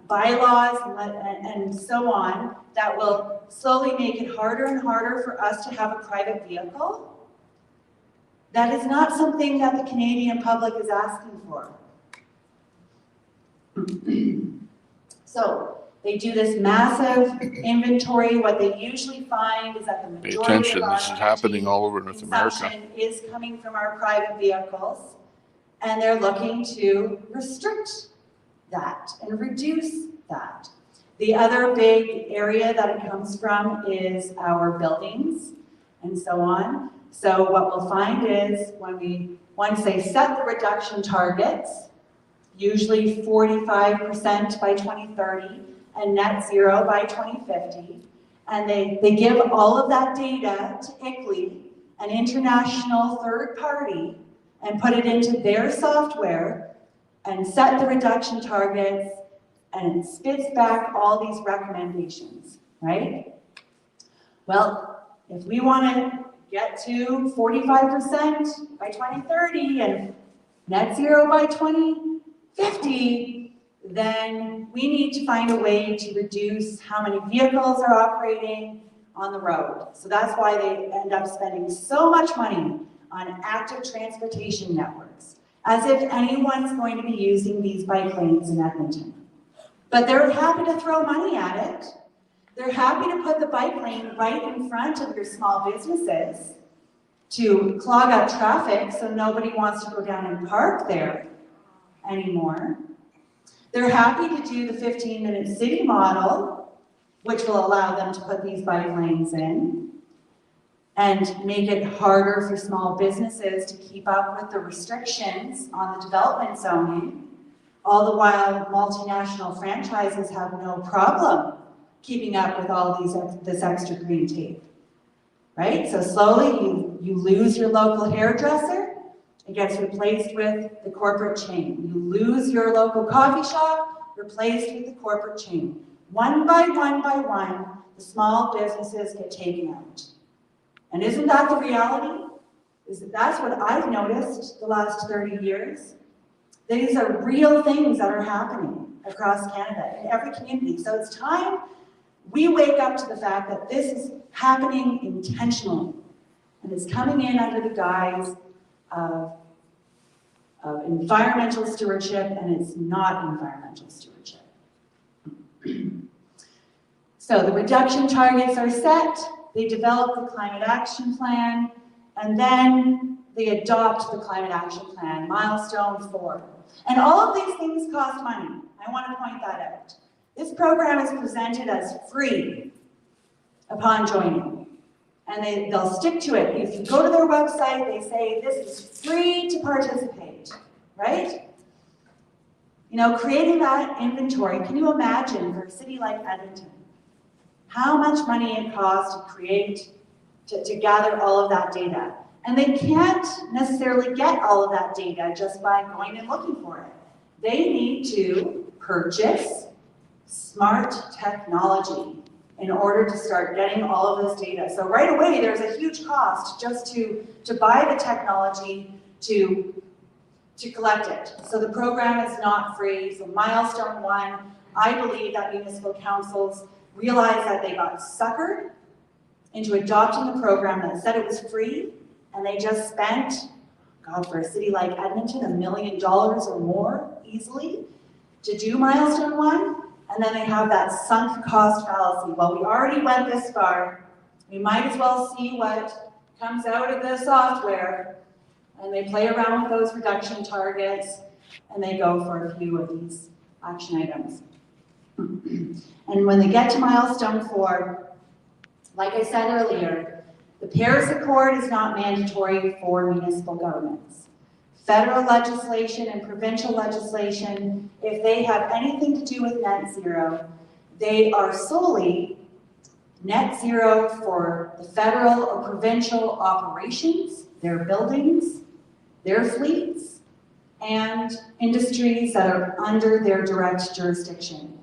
bylaws and so on that will slowly make it harder and harder for us to have a private vehicle? That is not something that the Canadian public is asking for. So they do this massive inventory. What they usually find is that the Pay majority attention, of our this is happening all over North America. consumption is coming from our private vehicles, and they're looking to restrict that and reduce that. The other big area that it comes from is our buildings and so on. So what we'll find is once they set the reduction targets, usually 45% by 2030 and net zero by 2050, and they give all of that data to ICLEI, an international third party, and put it into their software and set the reduction targets, and it spits back all these recommendations, right? Well, if we want to get to 45% by 2030 and net zero by 2050, then we need to find a way to reduce how many vehicles are operating on the road. So that's why they end up spending so much money on active transportation networks, as if anyone's going to be using these bike lanes in Edmonton. But they're happy to throw money at it. They're happy to put the bike lane right in front of your small businesses to clog up traffic so nobody wants to go down and park there anymore. They're happy to do the 15-minute city model, which will allow them to put these bike lanes in and make it harder for small businesses to keep up with the restrictions on the development zoning, all the while multinational franchises have no problem keeping up with all this extra green tape, right? So slowly you lose your local hairdresser, it gets replaced with the corporate chain. You lose your local coffee shop, replaced with the corporate chain. One by one, the small businesses get taken out. And isn't that the reality? That's what I've noticed the last 30 years. These are real things that are happening across Canada in every community. So it's time we wake up to the fact that this is happening intentionally. And it's coming in under the guise of environmental stewardship, and it's not environmental stewardship. So the reduction targets are set, they develop the climate action plan, and then they adopt the climate action plan, milestone 4. And all of these things cost money. I want to point that out. This program is presented as free upon joining. and they'll stick to it. If you go to their website, they say this is free to participate, right? You know, creating that inventory, can you imagine for a city like Edmonton, how much money it costs to create, to gather all of that data? And they can't necessarily get all of that data just by going and looking for it. They need to purchase smart technology in order to start getting all of this data. So right away, there's a huge cost just to buy the technology to collect it. So the program is not free. So milestone 1, I believe that municipal councils realized that they got suckered into adopting a program that said it was free, and they just spent, God, for a city like Edmonton, $1 million or more easily to do milestone 1, and then they have that sunk cost fallacy. Well, we already went this far, we might as well see what comes out of the software, and they play around with those reduction targets, and they go for a few of these action items. And when they get to milestone 4, like I said earlier, the Paris Accord is not mandatory for municipal governments. Federal legislation and provincial legislation, if they have anything to do with net zero, they are solely net zero for the federal or provincial operations, their buildings, their fleets, and industries that are under their direct jurisdiction.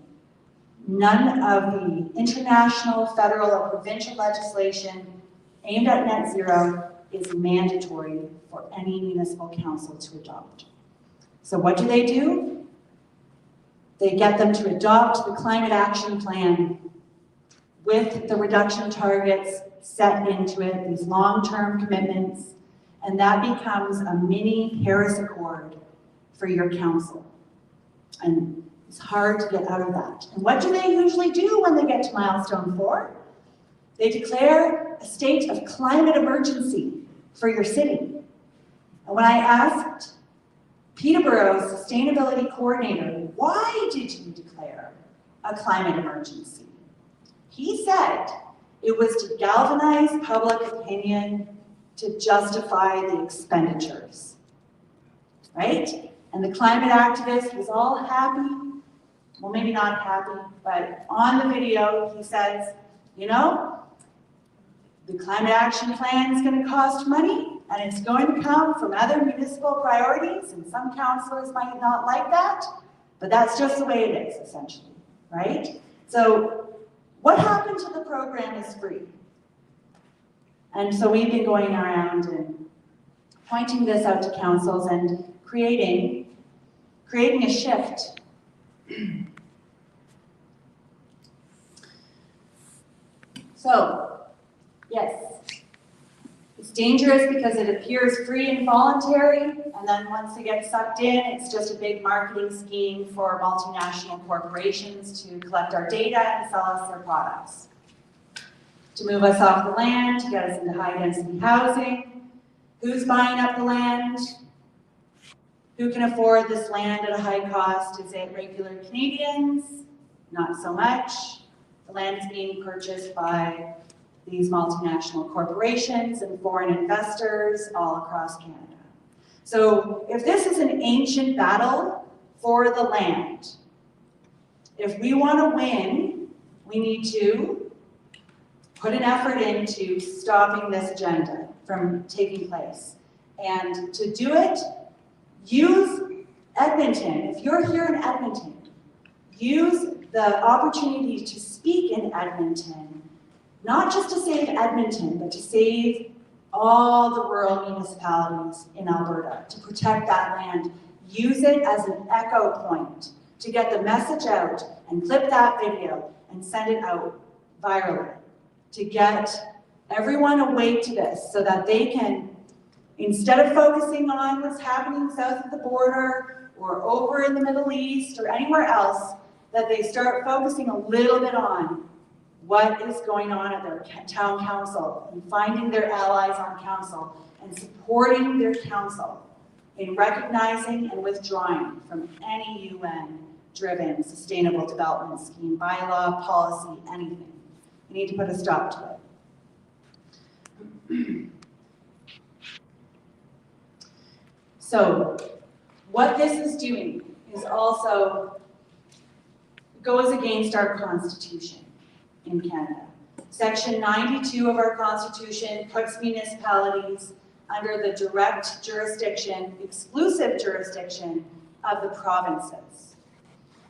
None of the international, federal, or provincial legislation aimed at net zero is mandatory for any municipal council to adopt. So what do? They get them to adopt the climate action plan with the reduction targets set into it, these long-term commitments, and that becomes a mini Paris Accord for your council. And it's hard to get out of that. And what do they usually do when they get to milestone 4? They declare a state of climate emergency for your city. And when I asked Peterborough's sustainability coordinator, why did you declare a climate emergency? He said it was to galvanize public opinion to justify the expenditures, right? And the climate activist was all happy, well, maybe not happy, but on the video, he says, you know, the climate action plan is going to cost money, and it's going to come from other municipal priorities, and some councillors might not like that, but that's just the way it is, essentially, right? So what happened to the program is free. And so we've been going around and pointing this out to councils and creating a shift. So, yes, it's dangerous because it appears free and voluntary, and then once they get sucked in, it's just a big marketing scheme for multinational corporations to collect our data and sell us their products. To move us off the land, to get us into high-density housing. Who's buying up the land? Who can afford this land at a high cost? Is it regular Canadians? Not so much. The land is being purchased by these multinational corporations and foreign investors all across Canada. So if this is an ancient battle for the land, if we want to win, we need to put an effort into stopping this agenda from taking place. And to do it, use Edmonton. If you're here in Edmonton, use the opportunity to speak in Edmonton, not just to save Edmonton, but to save all the rural municipalities in Alberta, to protect that land. Use it as an echo point to get the message out and clip that video and send it out virally, to get everyone awake to this so that they can, instead of focusing on what's happening south of the border or over in the Middle East or anywhere else, that they start focusing a little bit on what is going on at their town council and finding their allies on council and supporting their council in recognizing and withdrawing from any UN-driven sustainable development scheme, bylaw, policy, anything. We need to put a stop to it. So what this is doing is also goes against our Constitution in Canada. Section 92 of our Constitution puts municipalities under the direct jurisdiction, exclusive jurisdiction of the provinces.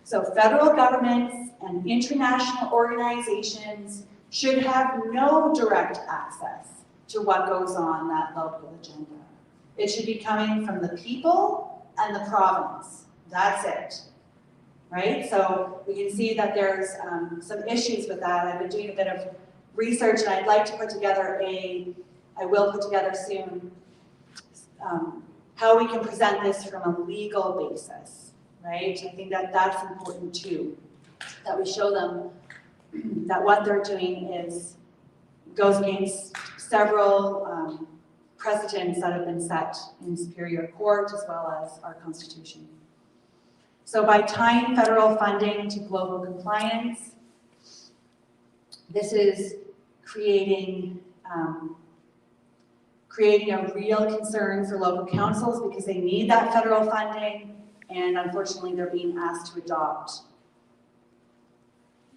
So federal governments and international organizations should have no direct access to what goes on that local agenda. It should be coming from the people and the province. That's it, right? So we can see that there's some issues with that. I've been doing a bit of research, and I'd like to put together I will put together soon, how we can present this from a legal basis, right? I think that that's important too, that we show them that what they're doing goes against several precedents that have been set in Superior Court as well as our Constitution. So by tying federal funding to global compliance, this is creating a real concern for local councils because they need that federal funding, and unfortunately they're being asked to adopt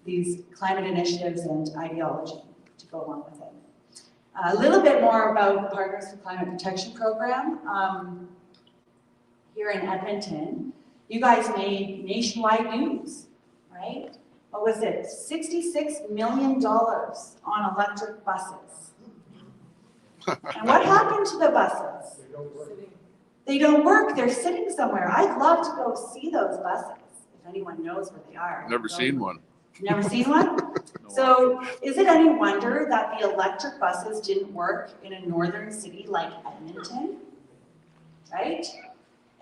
these climate initiatives and ideology to go along with it. A little bit more about the Partners for Climate Protection Program. Here in Edmonton, you guys made nationwide news, right? What was it? $66 million on electric buses. And what happened to the buses? They don't work. They're sitting somewhere. I'd love to go see those buses, if anyone knows where they are. Never seen one. Never seen one? So is it any wonder that the electric buses didn't work in a northern city like Edmonton, right?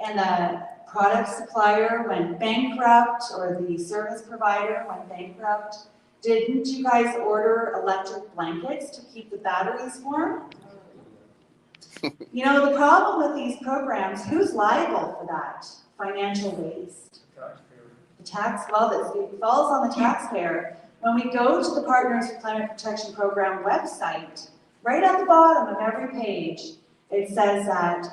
And the product supplier went bankrupt, or the service provider went bankrupt. Didn't you guys order electric blankets to keep the batteries warm? You know, the problem with these programs, who's liable for that financial waste? It falls on the taxpayer. When we go to the Partners for Climate Protection Program website, right at the bottom of every page, it says that,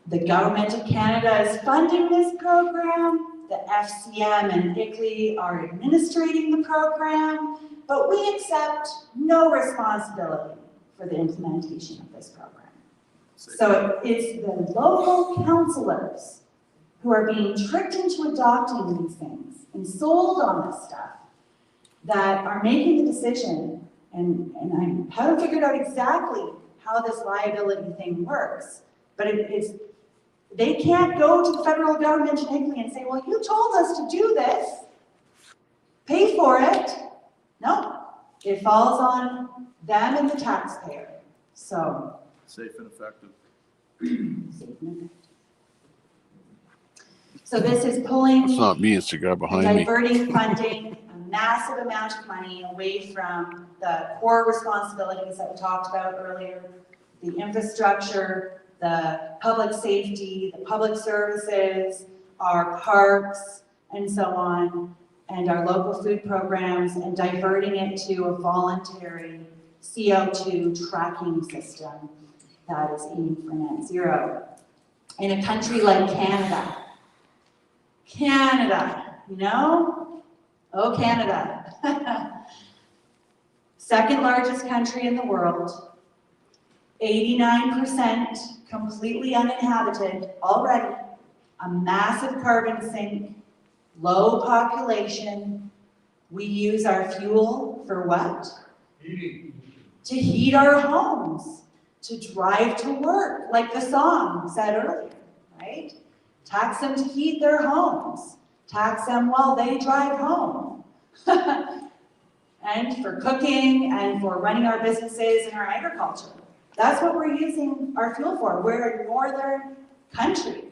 the Government of Canada is funding this program, the FCM and ICLEI are administrating the program, but we accept no responsibility for the implementation of this program. So it's the local councillors who are being tricked into adopting these things and sold on this stuff that are making the decision, and I haven't figured out exactly how this liability thing works, but they can't go to the federal government in ICLEI and say, well, you told us to do this, pay for it. No, it falls on them and the taxpayer. So Safe and effective. safe and effective. So this is pulling, It's not me, it's the guy behind me. diverting funding, a massive amount of money away from the core responsibilities that we talked about earlier, the infrastructure, the public safety, the public services, our parks, and so on, and our local food programs, and diverting it to a voluntary CO2 tracking system that is aiming for net zero. In a country like Canada, oh Canada, second largest country in the world, 89% completely uninhabited already, a massive carbon sink, low population. We use our fuel for what? Heating. To heat our homes, to drive to work, like the song said earlier, right? Tax them to heat their homes. Tax them while they drive home. And for cooking and for running our businesses and our agriculture. That's what we're using our fuel for. We're a northern country.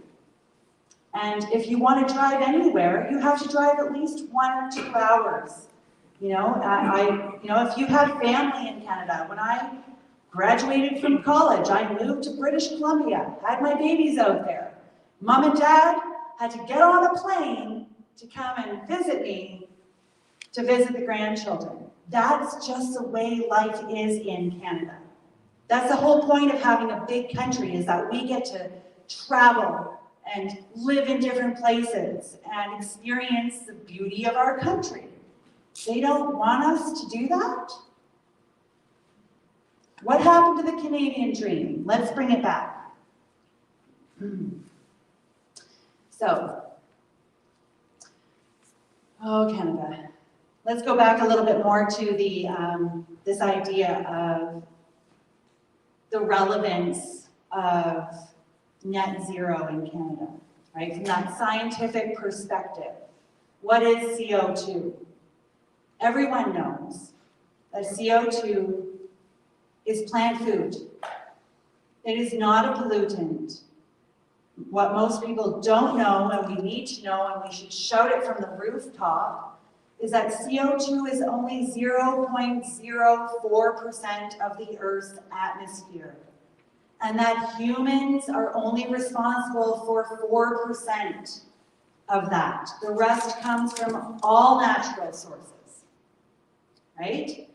And if you want to drive anywhere, you have to drive at least 1 or 2 hours. If you have family in Canada, when I graduated from college, I moved to British Columbia, had my babies out there. Mom and Dad had to get on a plane to come and visit me, to visit the grandchildren. That's just the way life is in Canada. That's the whole point of having a big country, is that we get to travel and live in different places and experience the beauty of our country. They don't want us to do that? What happened to the Canadian dream? Let's bring it back. So, Canada. Let's go back a little bit more to the this idea of the relevance of net zero in Canada, right? From that scientific perspective. What is CO2? Everyone knows that CO2 is plant food. It is not a pollutant. What most people don't know, and we need to know, and we should shout it from the rooftop, is that CO2 is only 0.04% of the Earth's atmosphere. And that humans are only responsible for 4% of that. The rest comes from all natural sources, right?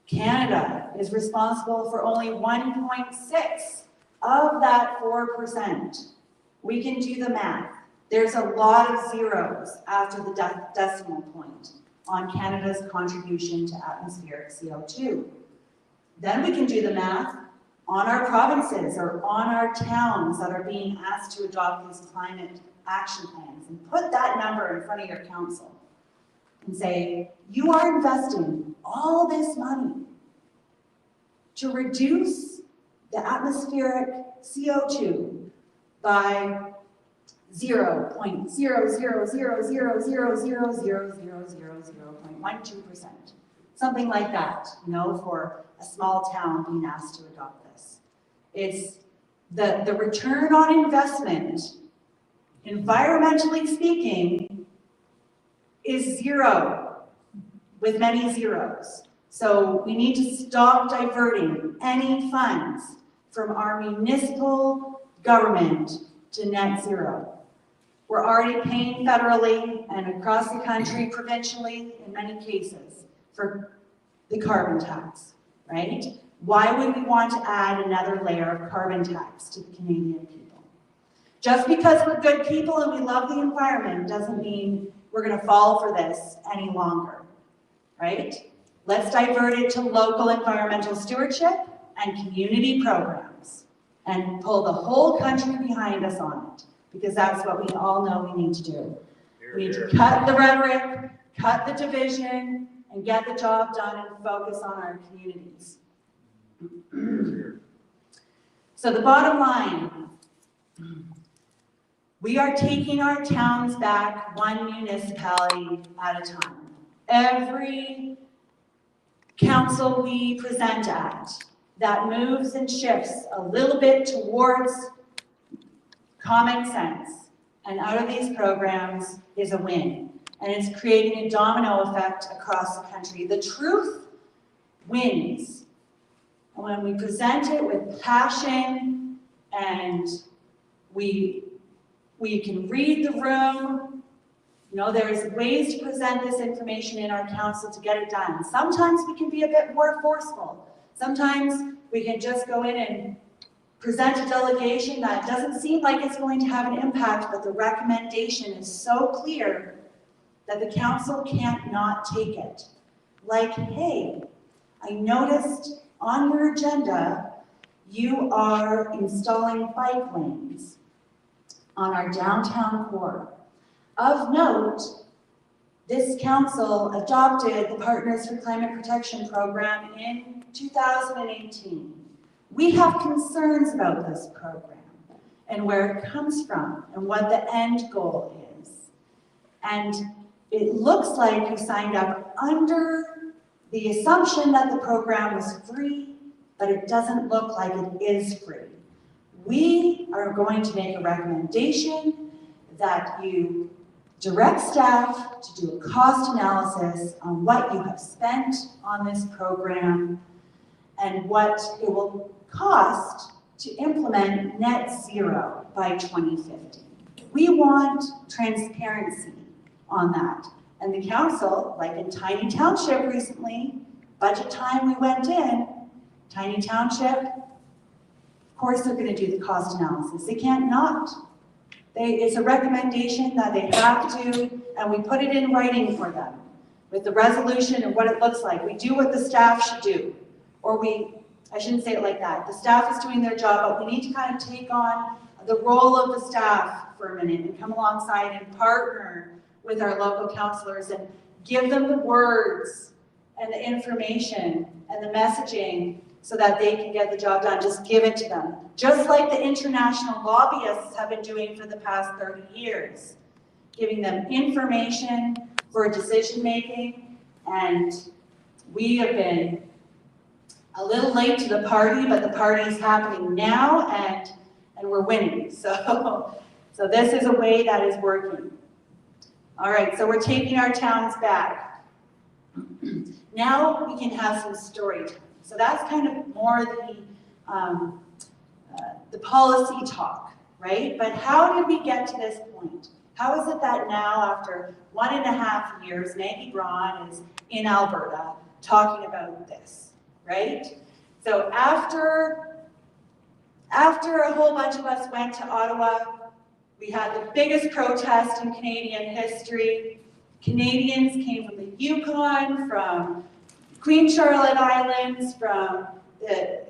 Canada is responsible for only 1.6 of that 4%. We can do the math. There's a lot of zeros after the decimal point on Canada's contribution to atmospheric CO2. Then we can do the math on our provinces or on our towns that are being asked to adopt these climate action plans, and put that number in front of your council and say, you are investing all this money to reduce the atmospheric CO2 by 0.00000000000.12%. Something like that, for a small town being asked to adopt this. It's the return on investment, environmentally speaking, is zero, with many zeros. So we need to stop diverting any funds from our municipal government to net zero. We're already paying federally and across the country, provincially, in many cases, for the carbon tax, right? Why would we want to add another layer of carbon tax to the Canadian people? Just because we're good people and we love the environment doesn't mean we're going to fall for this any longer, right? Let's divert it to local environmental stewardship and community programs and pull the whole country behind us on it, because that's what we all know we need to do. We need to cut the rhetoric, cut the division, and get the job done and focus on our communities. So the bottom line, we are taking our towns back one municipality at a time. Every council we present at that moves and shifts a little bit towards common sense and out of these programs is a win. And it's creating a domino effect across the country. The truth wins. And when we present it with passion and we can read the room, there's ways to present this information in our council to get it done. Sometimes we can be a bit more forceful. Sometimes we can just go in and present a delegation that doesn't seem like it's going to have an impact, but the recommendation is so clear that the council can't not take it. Like, hey, I noticed on your agenda you are installing bike lanes on our downtown core. Of note, this council adopted the Partners for Climate Protection program in 2018. We have concerns about this program and where it comes from and what the end goal is. And it looks like you signed up under the assumption that the program was free, but it doesn't look like it is free. We are going to make a recommendation that you direct staff to do a cost analysis on what you have spent on this program and what it will cost to implement net zero by 2050. We want transparency on that. And the council, like in Tiny Township recently, Budget time, we went in, tiny township, of course they're gonna do the cost analysis. They can't not. It's a recommendation that they have to, and we put it in writing for them with the resolution and what it looks like. We do what the staff should do. Or I shouldn't say it like that. The staff is doing their job, but we need to kind of take on the role of the staff for a minute and come alongside and partner with our local councillors and give them the words and the information and the messaging so that they can get the job done. Just give it to them. Just like the international lobbyists have been doing for the past 30 years. Giving them information for decision making, and we have been a little late to the party, but the party is happening now, and we're winning. So this is a way that is working. All right, so we're taking our towns back. Now we can have some storytelling. So that's kind of more the policy talk, right? But how did we get to this point? How is it that now, after 1.5 years, Maggie Braun is in Alberta talking about this, right? So after a whole bunch of us went to Ottawa, we had the biggest protest in Canadian history. Canadians came from the Yukon, from Queen Charlotte Islands, from the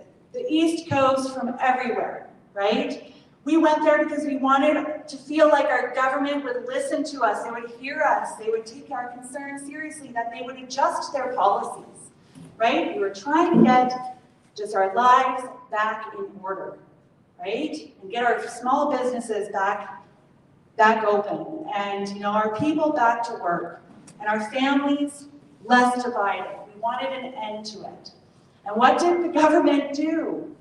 East Coast, from everywhere, right? We went there because we wanted to feel like our government would listen to us, they would hear us, they would take our concerns seriously, that they would adjust their policies, right? We were trying to get just our lives back in order, right? And get our small businesses back open, and our people back to work, and our families less divided. We wanted an end to it. And what did the government do?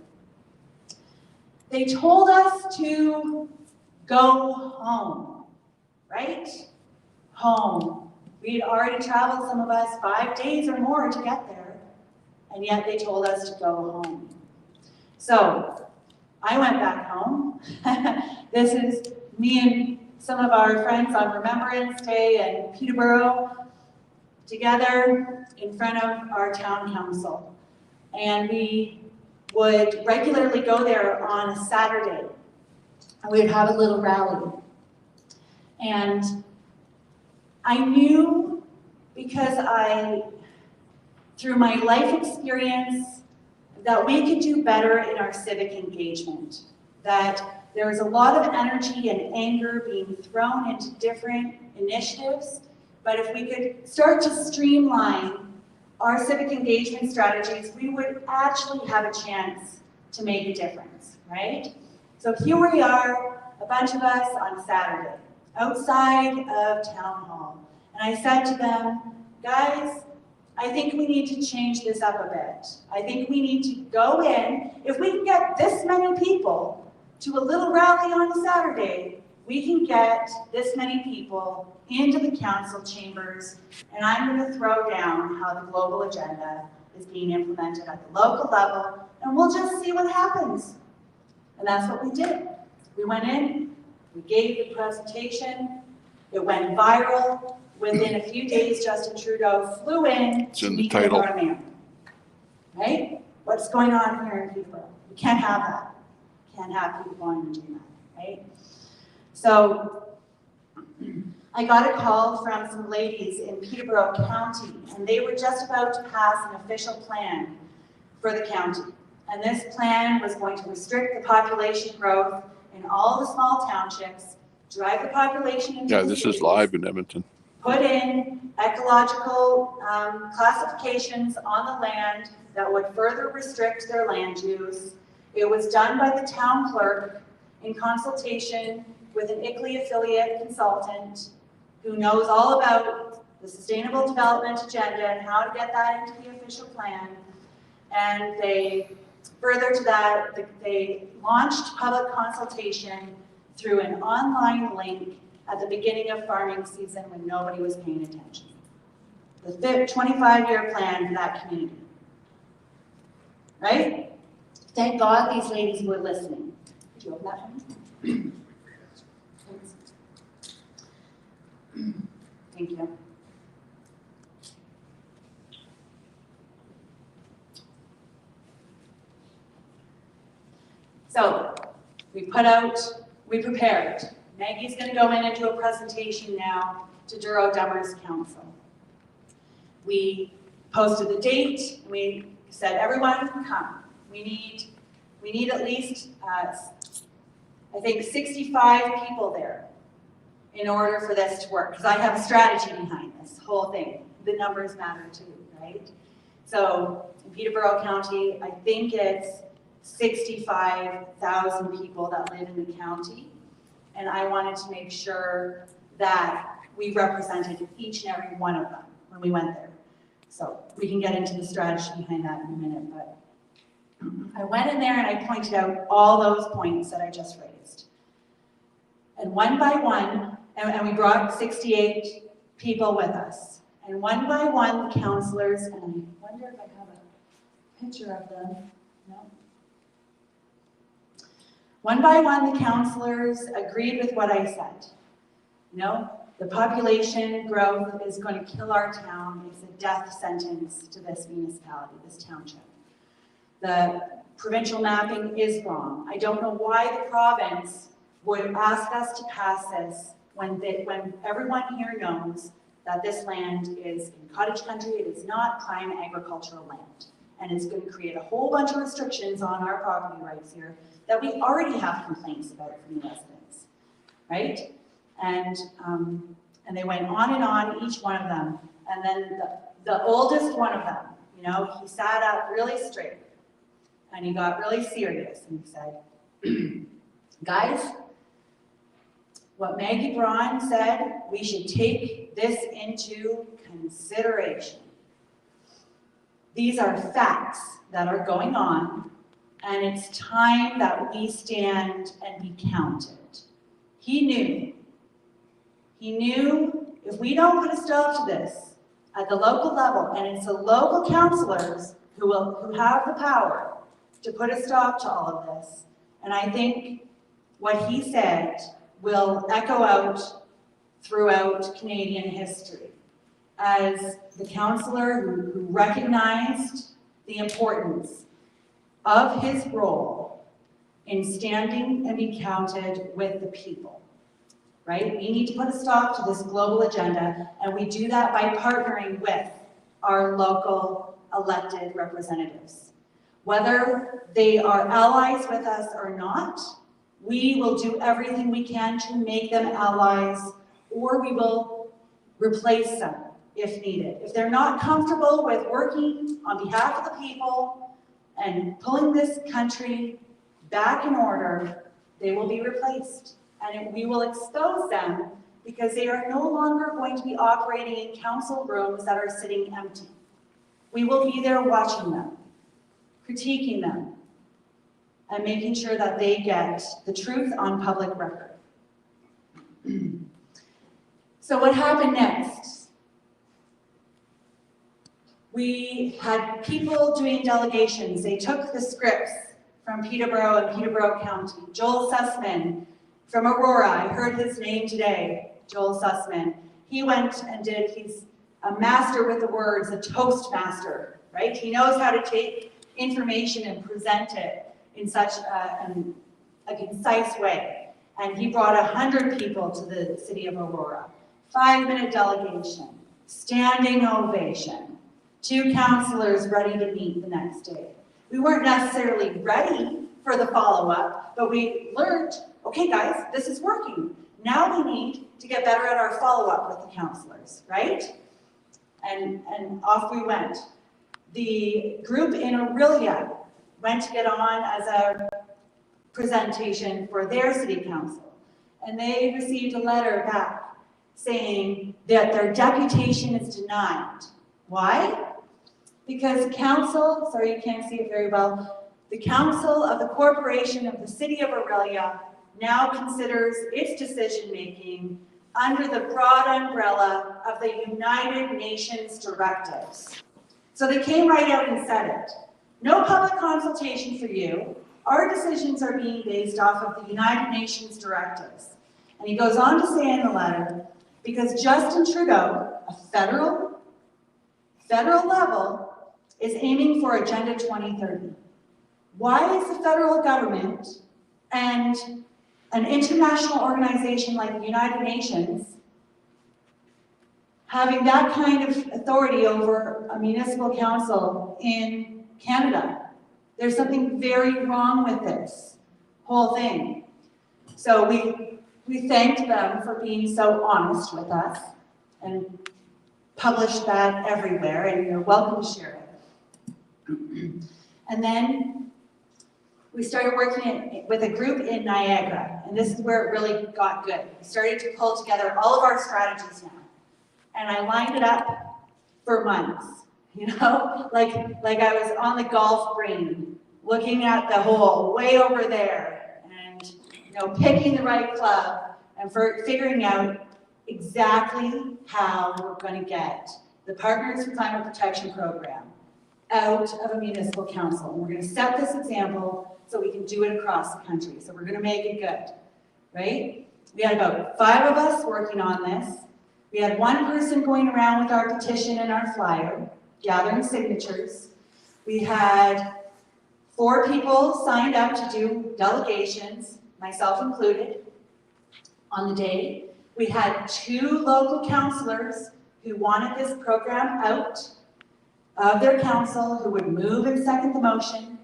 They told us to go home, right? Home. We had already traveled, some of us, 5 days or more to get there, and yet they told us to go home. So I went back home. This is me and some of our friends on Remembrance Day in Peterborough together in front of our town council. And we would regularly go there on a Saturday, and we would have a little rally. And I knew, because through my life experience, that we could do better in our civic engagement, that there was a lot of energy and anger being thrown into different initiatives, but if we could start to streamline our civic engagement strategies, we would actually have a chance to make a difference, right? So here we are, a bunch of us on Saturday, outside of Town Hall. And I said to them, guys, I think we need to change this up a bit. I think we need to go in, if we can get this many people to a little rally on a Saturday, we can get this many people into the council chambers, and I'm going to throw down how the global agenda is being implemented at the local level, and we'll just see what happens. And that's what we did. We went in, we gave the presentation, it went viral. Within a few days, Justin Trudeau flew in to meet with our mayor. Right? What's going on here in Peterborough? We can't have that. Can't have people going and doing that, right? So I got a call from some ladies in Peterborough County, and they were just about to pass an official plan for the county. And this plan was going to restrict the population growth in all the small townships, drive the population into the this cities, is live in Edmonton. put in ecological classifications on the land that would further restrict their land use. It was done by the town clerk in consultation with an ICLEI affiliate consultant who knows all about the Sustainable Development Agenda and how to get that into the official plan. And further to that, they launched public consultation through an online link at the beginning of farming season when nobody was paying attention. The 25-year plan for that community. Right? Thank God these ladies were listening. Did you open that for me? Thank you. So we prepared. Maggie's going to go in and do a presentation now to Douro Demers Council. We posted the date. We said, everyone come. We need at least, I think, 65 people there in order for this to work, because I have a strategy behind this whole thing. The numbers matter too, right? So in Peterborough County, I think it's 65,000 people that live in the county, and I wanted to make sure that we represented each and every one of them when we went there. So we can get into the strategy behind that in a minute, but I went in there and I pointed out all those points that I just raised. And one by one, and we brought 68 people with us, and one by one the councillors, and I wonder if I have a picture of them. No. One by one the councillors agreed with what I said. You know, the population growth is going to kill our town. It's a death sentence to this municipality, this township. The provincial mapping is wrong. I don't know why the province would ask us to pass this when everyone here knows that this land is in cottage country. It is not prime agricultural land. And it's going to create a whole bunch of restrictions on our property rights here that we already have complaints about from the residents, right? And they went on, each one of them. And then the oldest one of them, you know, he sat up really straight and he got really serious and he said, guys, what Maggie Braun said, we should take this into consideration. These are facts that are going on, and it's time that we stand and be counted. He knew if we don't put a stop to this at the local level, and it's the local councillors who have the power to put a stop to all of this. And I think what he said will echo out throughout Canadian history as the councillor who recognized the importance of his role in standing and be counted with the people, right? We need to put a stop to this global agenda, and we do that by partnering with our local elected representatives. Whether they are allies with us or not, we will do everything we can to make them allies, or we will replace them if needed. If they're not comfortable with working on behalf of the people and pulling this country back in order, they will be replaced. And we will expose them because they are no longer going to be operating in council rooms that are sitting empty. We will be there watching them, critiquing them, and making sure that they get the truth on public record. So what happened next? We had people doing delegations. They took the scripts from Peterborough and Peterborough County. Joel Sussman from Aurora, I heard his name today, Joel Sussman. He went and he's a master with the words, a toastmaster, right? He knows how to take information and present it in such a concise way. And he brought 100 people to the city of Aurora. 5-minute delegation, standing ovation, 2 councillors ready to meet the next day. We weren't necessarily ready for the follow-up, but we learned, okay guys, this is working. Now we need to get better at our follow-up with the councillors, right? And off we went. The group in Aurelia went to get on as a presentation for their city council. And they received a letter back saying that their deputation is denied. Why? Because council, sorry you can't see it very well, the council of the corporation of the city of Aurelia now considers its decision-making under the broad umbrella of the United Nations directives. So they came right out and said it. No public consultation for you. Our decisions are being based off of the United Nations directives. And he goes on to say in the letter, because Justin Trudeau, a federal level, is aiming for Agenda 2030. Why is the federal government And an international organization like the United Nations having that kind of authority over a municipal council in Canada. There's something very wrong with this whole thing. So we thanked them for being so honest with us and published that everywhere, and you're welcome to share it. And then we started working with a group in Niagara, and this is where it really got good. We started to pull together all of our strategies now. And I lined it up for months, you know, like I was on the golf green, looking at the hole way over there, and, you know, picking the right club, and figuring out exactly how we're going to get the Partners for Climate Protection Program out of a municipal council. And we're going to set this example so we can do it across the country. So we're going to make it good, right? We had about 5 of us working on this. We had 1 person going around with our petition and our flyer, gathering signatures. We had 4 people signed up to do delegations, myself included, on the day. We had 2 local councillors who wanted this program out of their council, who would move and second the motion.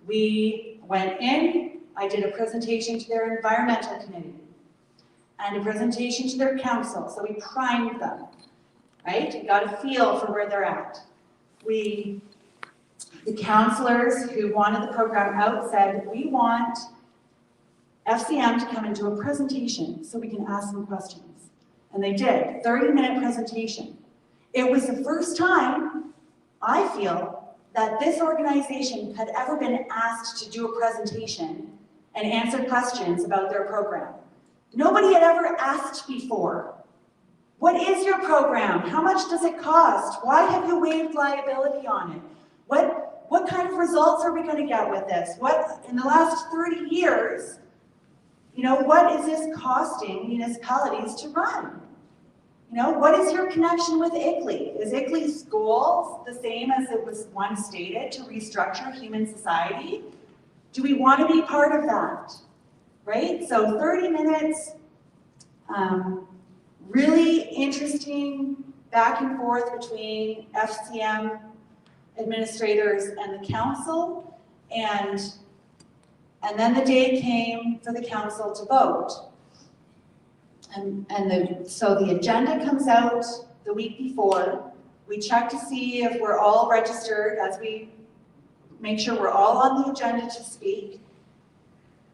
We went in, I did a presentation to their environmental committee and a presentation to their council, so we primed them, right? We got a feel for where they're at. The councillors who wanted the program out said, we want FCM to come and do a presentation so we can ask them questions. And they did, 30-minute presentation. It was the first time, I feel, that this organization had ever been asked to do a presentation and answer questions about their program. Nobody had ever asked before. What is your program? How much does it cost? Why have you waived liability on it? What kind of results are we going to get with this? What, in the last 30 years, you know, what is this costing municipalities to run? You know, what is your connection with ICLEI? Is ICLEI's goal the same as it was once stated, to restructure human society? Do we want to be part of that? Right? So 30 minutes, really interesting back and forth between FCM administrators and the council, and then the day came for the council to vote. So the agenda comes out the week before. We check to see if we're all registered, as we make sure we're all on the agenda to speak.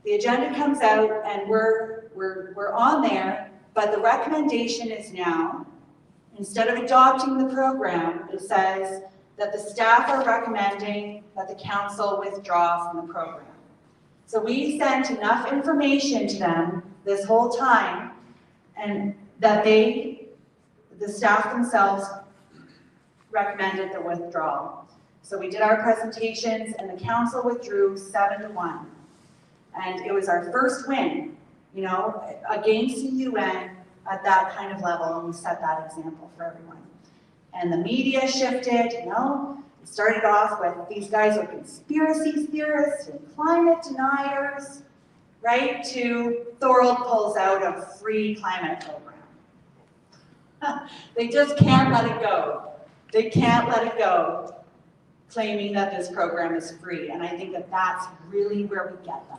The agenda comes out and we're on there, but the recommendation is now, instead of adopting the program, it says that the staff are recommending that the council withdraw from the program. So we sent enough information to them this whole time, and that the staff themselves recommended the withdrawal. So we did our presentations and the council withdrew 7-1. And it was our first win, you know, against the UN at that kind of level, and we set that example for everyone. And the media shifted, you know, it started off with these guys are conspiracy theorists and climate deniers, right, to Thorold pulls out a free climate program. They just can't let it go. They can't let it go, claiming that this program is free. And I think that that's really where we get them,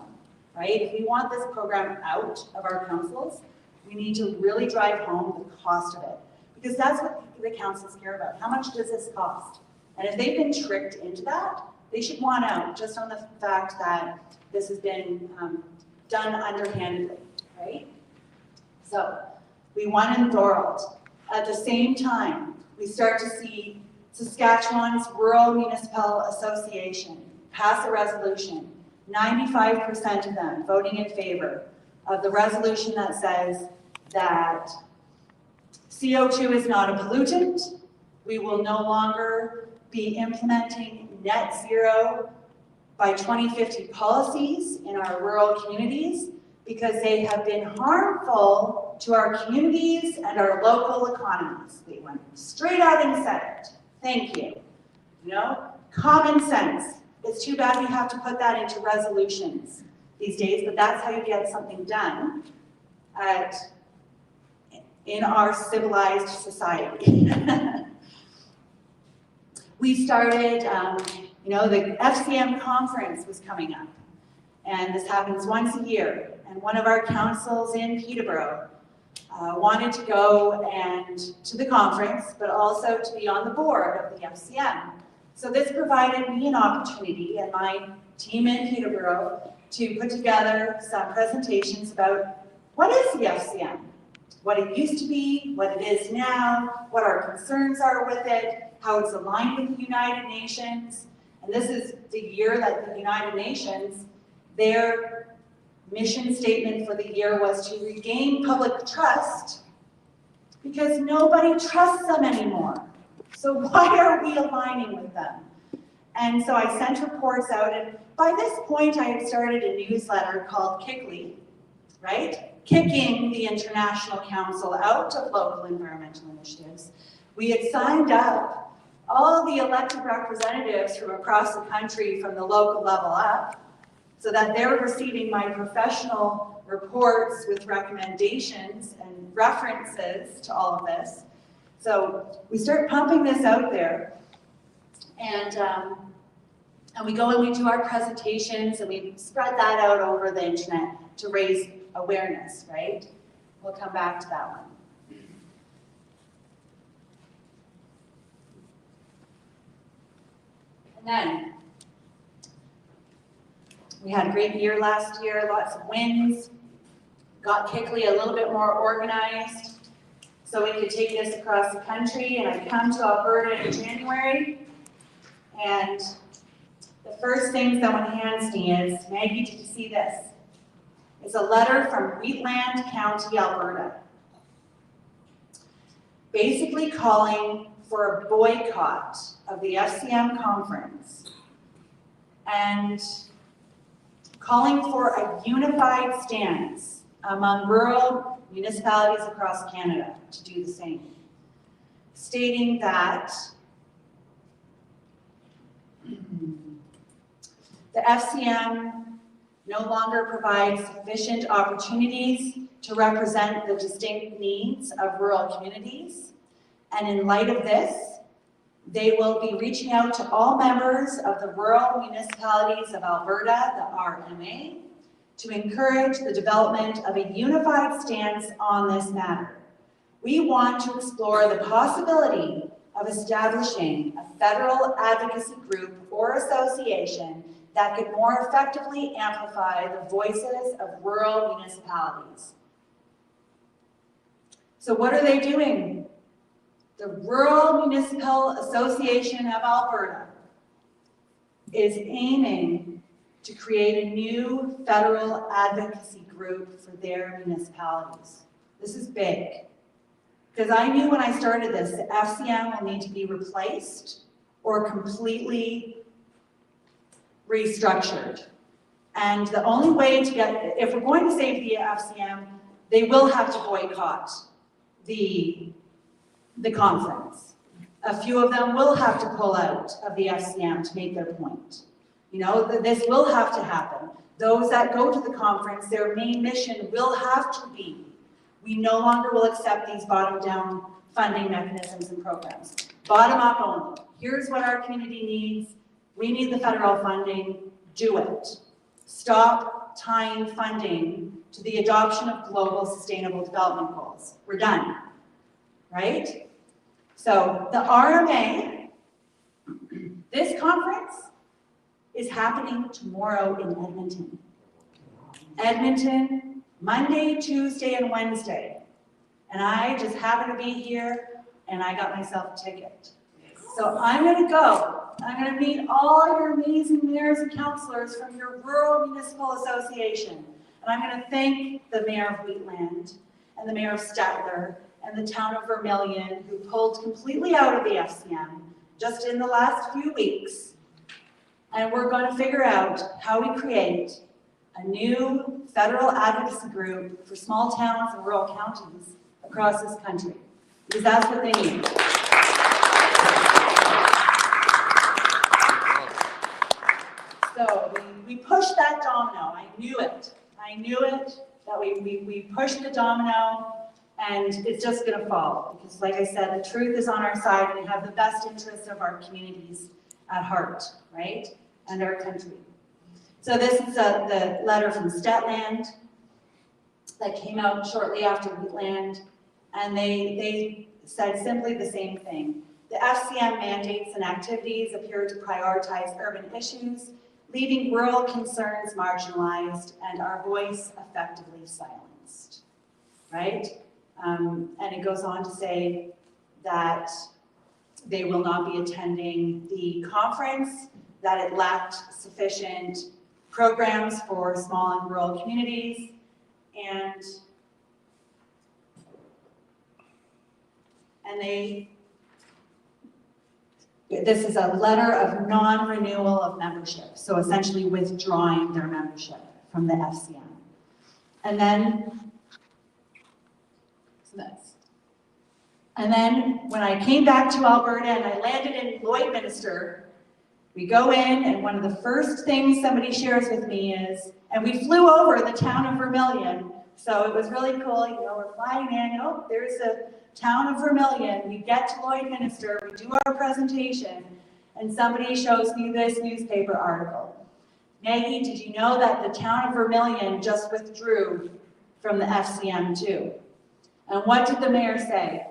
right? If we want this program out of our councils, we need to really drive home the cost of it. Because that's what the councils care about. How much does this cost? And if they've been tricked into that, they should want out, just on the fact that this has been done underhandedly, right? So we won in Thorold. At the same time, we start to see Saskatchewan's Rural Municipal Association pass a resolution, 95% of them voting in favor of the resolution that says that CO2 is not a pollutant. We will no longer be implementing net zero by 2050 policies in our rural communities because they have been harmful to our communities and our local economies. They went straight out and said it. Thank you. You know, common sense. It's too bad we have to put that into resolutions these days, but that's how you get something done in our civilized society. We started, the FCM conference was coming up, and this happens once a year, and one of our councils in Peterborough wanted to go to the conference, but also to be on the board of the FCM. So this provided me an opportunity and my team in Peterborough to put together some presentations about what is the FCM, what it used to be, what it is now, what our concerns are with it, how it's aligned with the United Nations. And this is the year that the United Nations, their mission statement for the year was to regain public trust because nobody trusts them anymore. So why are we aligning with them? And so I sent reports out, and by this point I had started a newsletter called Kiclei, right? Kicking the International Council out of local environmental initiatives. We had signed up all the elected representatives from across the country from the local level up, so that they're receiving my professional reports with recommendations and references to all of this. So we start pumping this out there, and we go and we do our presentations, and we spread that out over the internet to raise awareness, right? We'll come back to that one. And then, we had a great year last year, lots of wins, got Kiclei a little bit more organized so we could take this across the country, and I come to Alberta in January, and the first thing someone hands me is, Maggie, did you see this? It's a letter from Wheatland County, Alberta, basically calling for a boycott of the FCM conference and calling for a unified stance among rural municipalities across Canada to do the same, stating that the FCM no longer provides sufficient opportunities to represent the distinct needs of rural communities, and in light of this, they will be reaching out to all members of the rural municipalities of Alberta, the RMA, to encourage the development of a unified stance on this matter. We want to explore the possibility of establishing a federal advocacy group or association that could more effectively amplify the voices of rural municipalities. So what are they doing? The Rural Municipal Association of Alberta is aiming to create a new federal advocacy group for their municipalities. This is big, because I knew when I started this, the FCM will need to be replaced or completely restructured. And the only way to get, if we're going to save the FCM, they will have to boycott the conference. A few of them will have to pull out of the FCM to make their point. You know, this will have to happen. Those that go to the conference, their main mission will have to be, we no longer will accept these bottom-down funding mechanisms and programs. Bottom-up only. Here's what our community needs. We need the federal funding. Do it. Stop tying funding to the adoption of global sustainable development goals. We're done, right? So the RMA, this conference is happening tomorrow in Edmonton. Edmonton, Monday, Tuesday, and Wednesday. And I just happen to be here, and I got myself a ticket. So I'm gonna go. I'm gonna meet all your amazing mayors and councillors from your rural municipal association. And I'm gonna thank the mayor of Wheatland and the mayor of Statler and the town of Vermilion, who pulled completely out of the FCM just in the last few weeks. And we're going to figure out how we create a new federal advocacy group for small towns and rural counties across this country, because that's what they need. So we pushed that domino. I knew it. I knew it, that we pushed the domino, and it's just going to fall. Because like I said, the truth is on our side. We have the best interests of our communities at heart, right? And our country. So this is the letter from Stetland that came out shortly after Wheatland, and they said simply the same thing. The FCM mandates and activities appear to prioritize urban issues, leaving rural concerns marginalized and our voice effectively silenced, right? And it goes on to say that they will not be attending the conference, that it lacked sufficient programs for small and rural communities, and this is a letter of non-renewal of membership, so essentially withdrawing their membership from the FCM. And then when I came back to Alberta and I landed in Lloydminster, we go in and one of the first things somebody shares with me is, and we flew over the town of Vermilion, so it was really cool, you know, we're flying in, oh, there's the town of Vermilion, we get to Lloydminster, we do our presentation, and somebody shows me this newspaper article. Maggie, did you know that the town of Vermilion just withdrew from the FCM too? And what did the mayor say?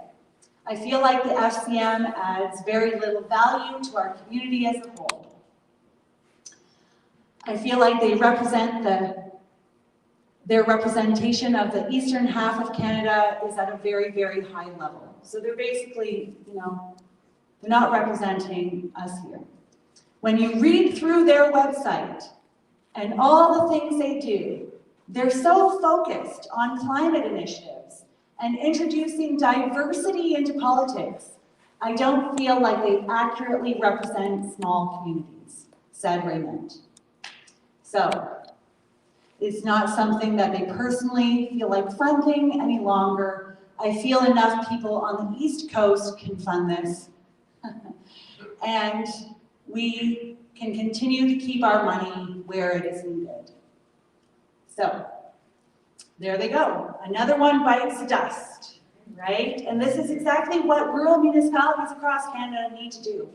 I feel like the FCM adds very little value to our community as a whole. I feel like they represent their representation of the eastern half of Canada is at a very, very high level. So they're basically, you know, they're not representing us here. When you read through their website and all the things they do, they're so focused on climate initiatives and introducing diversity into politics. I don't feel like they accurately represent small communities, said Raymond. So, it's not something that they personally feel like funding any longer. I feel enough people on the East Coast can fund this. And we can continue to keep our money where it is needed. So, there they go. Another one bites the dust, right? And this is exactly what rural municipalities across Canada need to do.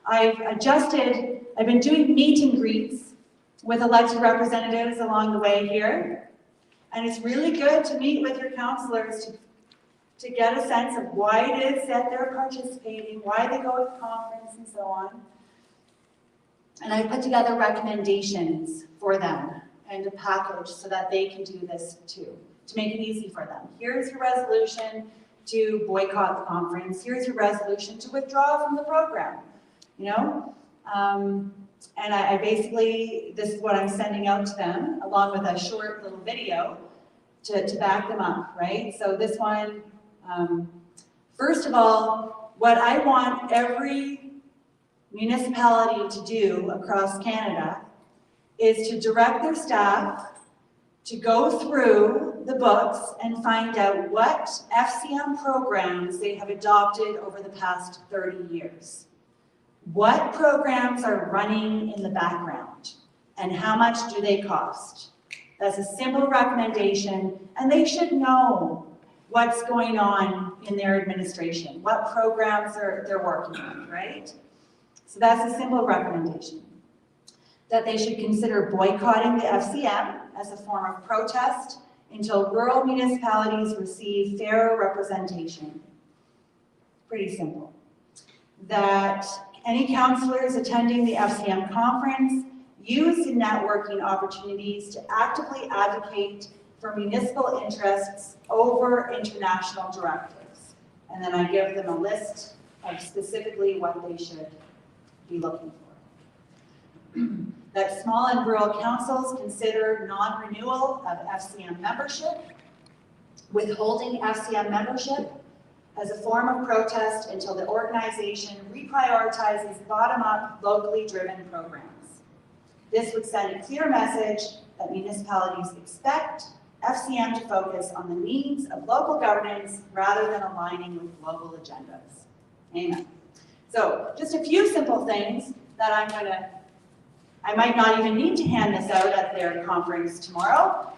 I've been doing meet and greets with elected representatives along the way here. And it's really good to meet with your councillors to get a sense of why it is that they're participating, why they go to the conference and so on. And I put together recommendations for them and a package so that they can do this too, to make it easy for them. Here's your resolution to boycott the conference. Here's your resolution to withdraw from the program, you know? And I basically, this is what I'm sending out to them, along with a short little video to back them up, right? So this one, first of all, what I want every municipality to do across Canada is to direct their staff to go through the books and find out what FCM programs they have adopted over the past 30 years. What programs are running in the background and how much do they cost? That's a simple recommendation, and they should know what's going on in their administration, what programs they're working on, right? So that's a simple recommendation. That they should consider boycotting the FCM as a form of protest until rural municipalities receive fairer representation. Pretty simple. That any councillors attending the FCM conference use the networking opportunities to actively advocate for municipal interests over international directives. And then I give them a list of specifically what they should be looking for. That small and rural councils consider non-renewal of FCM membership, withholding FCM membership as a form of protest until the organization reprioritizes bottom-up, locally driven programs. This would send a clear message that municipalities expect FCM to focus on the needs of local governance rather than aligning with global agendas. Amen. So just a few simple things that I'm going to I might not even need to hand this out at their conference tomorrow.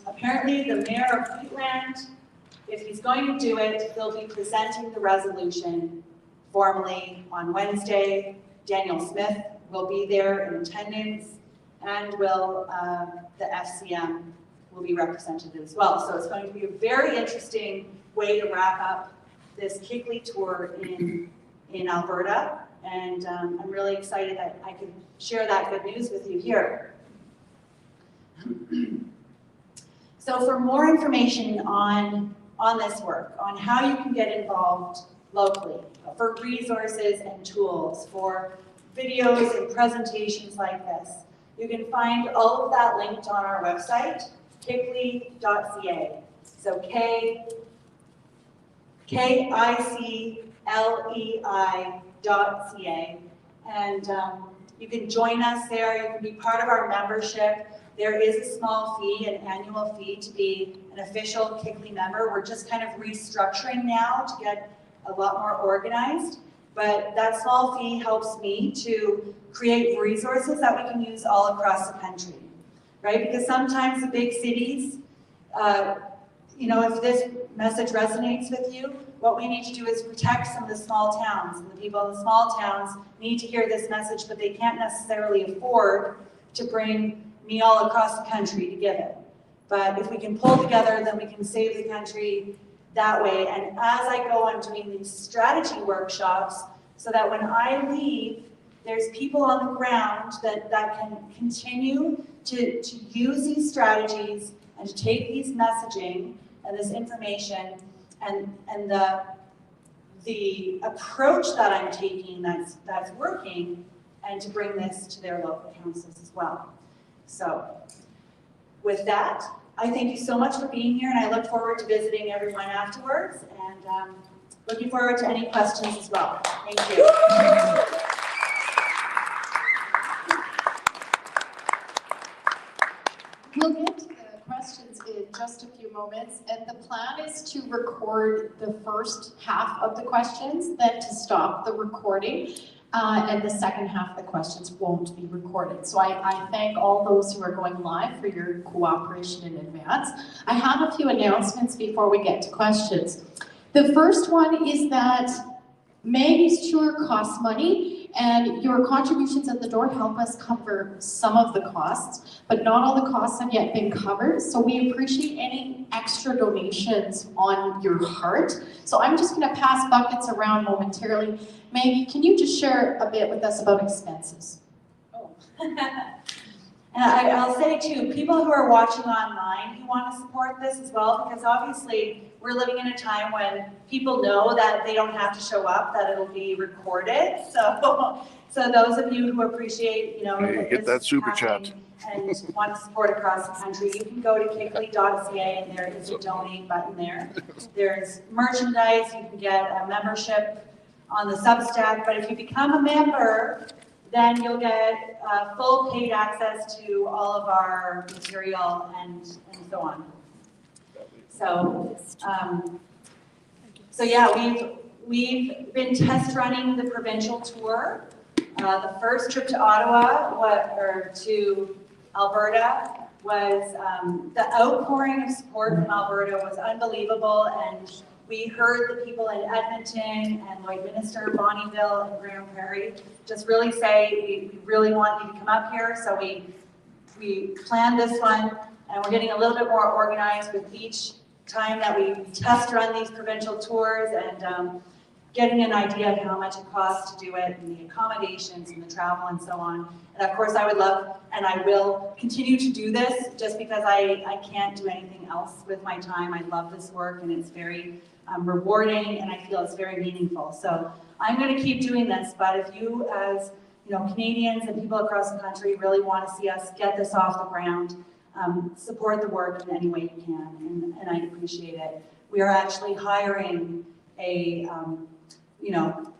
Apparently the mayor of Wheatland, if he's going to do it, he'll be presenting the resolution formally on Wednesday. Daniel Smith will be there in attendance, and the FCM will be represented as well. So it's going to be a very interesting way to wrap up this Kiclei tour in Alberta, and I'm really excited that I can share that good news with you here. So for more information on this work, on how you can get involved locally, for resources and tools, for videos and presentations like this, you can find all of that linked on our website, Kiclei.ca. So Kiclei.ca, and you can join us there. You can be part of our membership. There is a small fee, an annual fee, to be an official Kiclei member. We're just kind of restructuring now to get a lot more organized, but that small fee helps me to create resources that we can use all across the country, right? Because sometimes the big cities, if this message resonates with you, what we need to do is protect some of the small towns, and the people in the small towns need to hear this message, but they can't necessarily afford to bring me all across the country to give it. But if we can pull together, then we can save the country that way. And as I go, I'm doing these strategy workshops so that when I leave, there's people on the ground that can continue to use these strategies and to take these messaging and this information and the approach that I'm taking that's working, and to bring this to their local councils as well. So with that, I thank you so much for being here, and I look forward to visiting everyone afterwards, and looking forward to any questions as well. Thank you. We'll get to the questions in just a few moments, and the plan is to record the first half of the questions, then to stop the recording, and the second half of the questions won't be recorded. So I thank all those who are going live for your cooperation in advance. I have a few announcements before we get to questions. The first one is that Maggie's tour costs money, and your contributions at the door help us cover some of the costs, but not all the costs have yet been covered. So we appreciate any extra donations on your heart. So I'm just gonna pass buckets around momentarily. Maggie, can you just share a bit with us about expenses? Oh. And I'll say too, people who are watching online, you want to support this as well, because obviously we're living in a time when people know that they don't have to show up, that it'll be recorded. So those of you who appreciate, hit that super chat and want to support across the country, you can go to Kiclei.ca, and there is a donate button there. There's merchandise, you can get a membership on the Substack, but if you become a member, then you'll get full paid access to all of our material and so on. So yeah, we've been test running the provincial tour. The first trip to Ottawa or to Alberta was the outpouring of support from Alberta was unbelievable, and we heard the people in Edmonton and Lloydminster, Bonnyville, and Grande Prairie just really say, we really want you to come up here. So we planned this one, and we're getting a little bit more organized with each time that we test run these provincial tours, and getting an idea of how much it costs to do it, and the accommodations and the travel and so on. And of course I would love, and I will continue to do this just because I can't do anything else with my time. I love this work, and it's very rewarding, and I feel it's very meaningful. So I'm going to keep doing this, but if you as Canadians and people across the country really want to see us get this off the ground, support the work in any way you can, and I'd appreciate it. We are actually hiring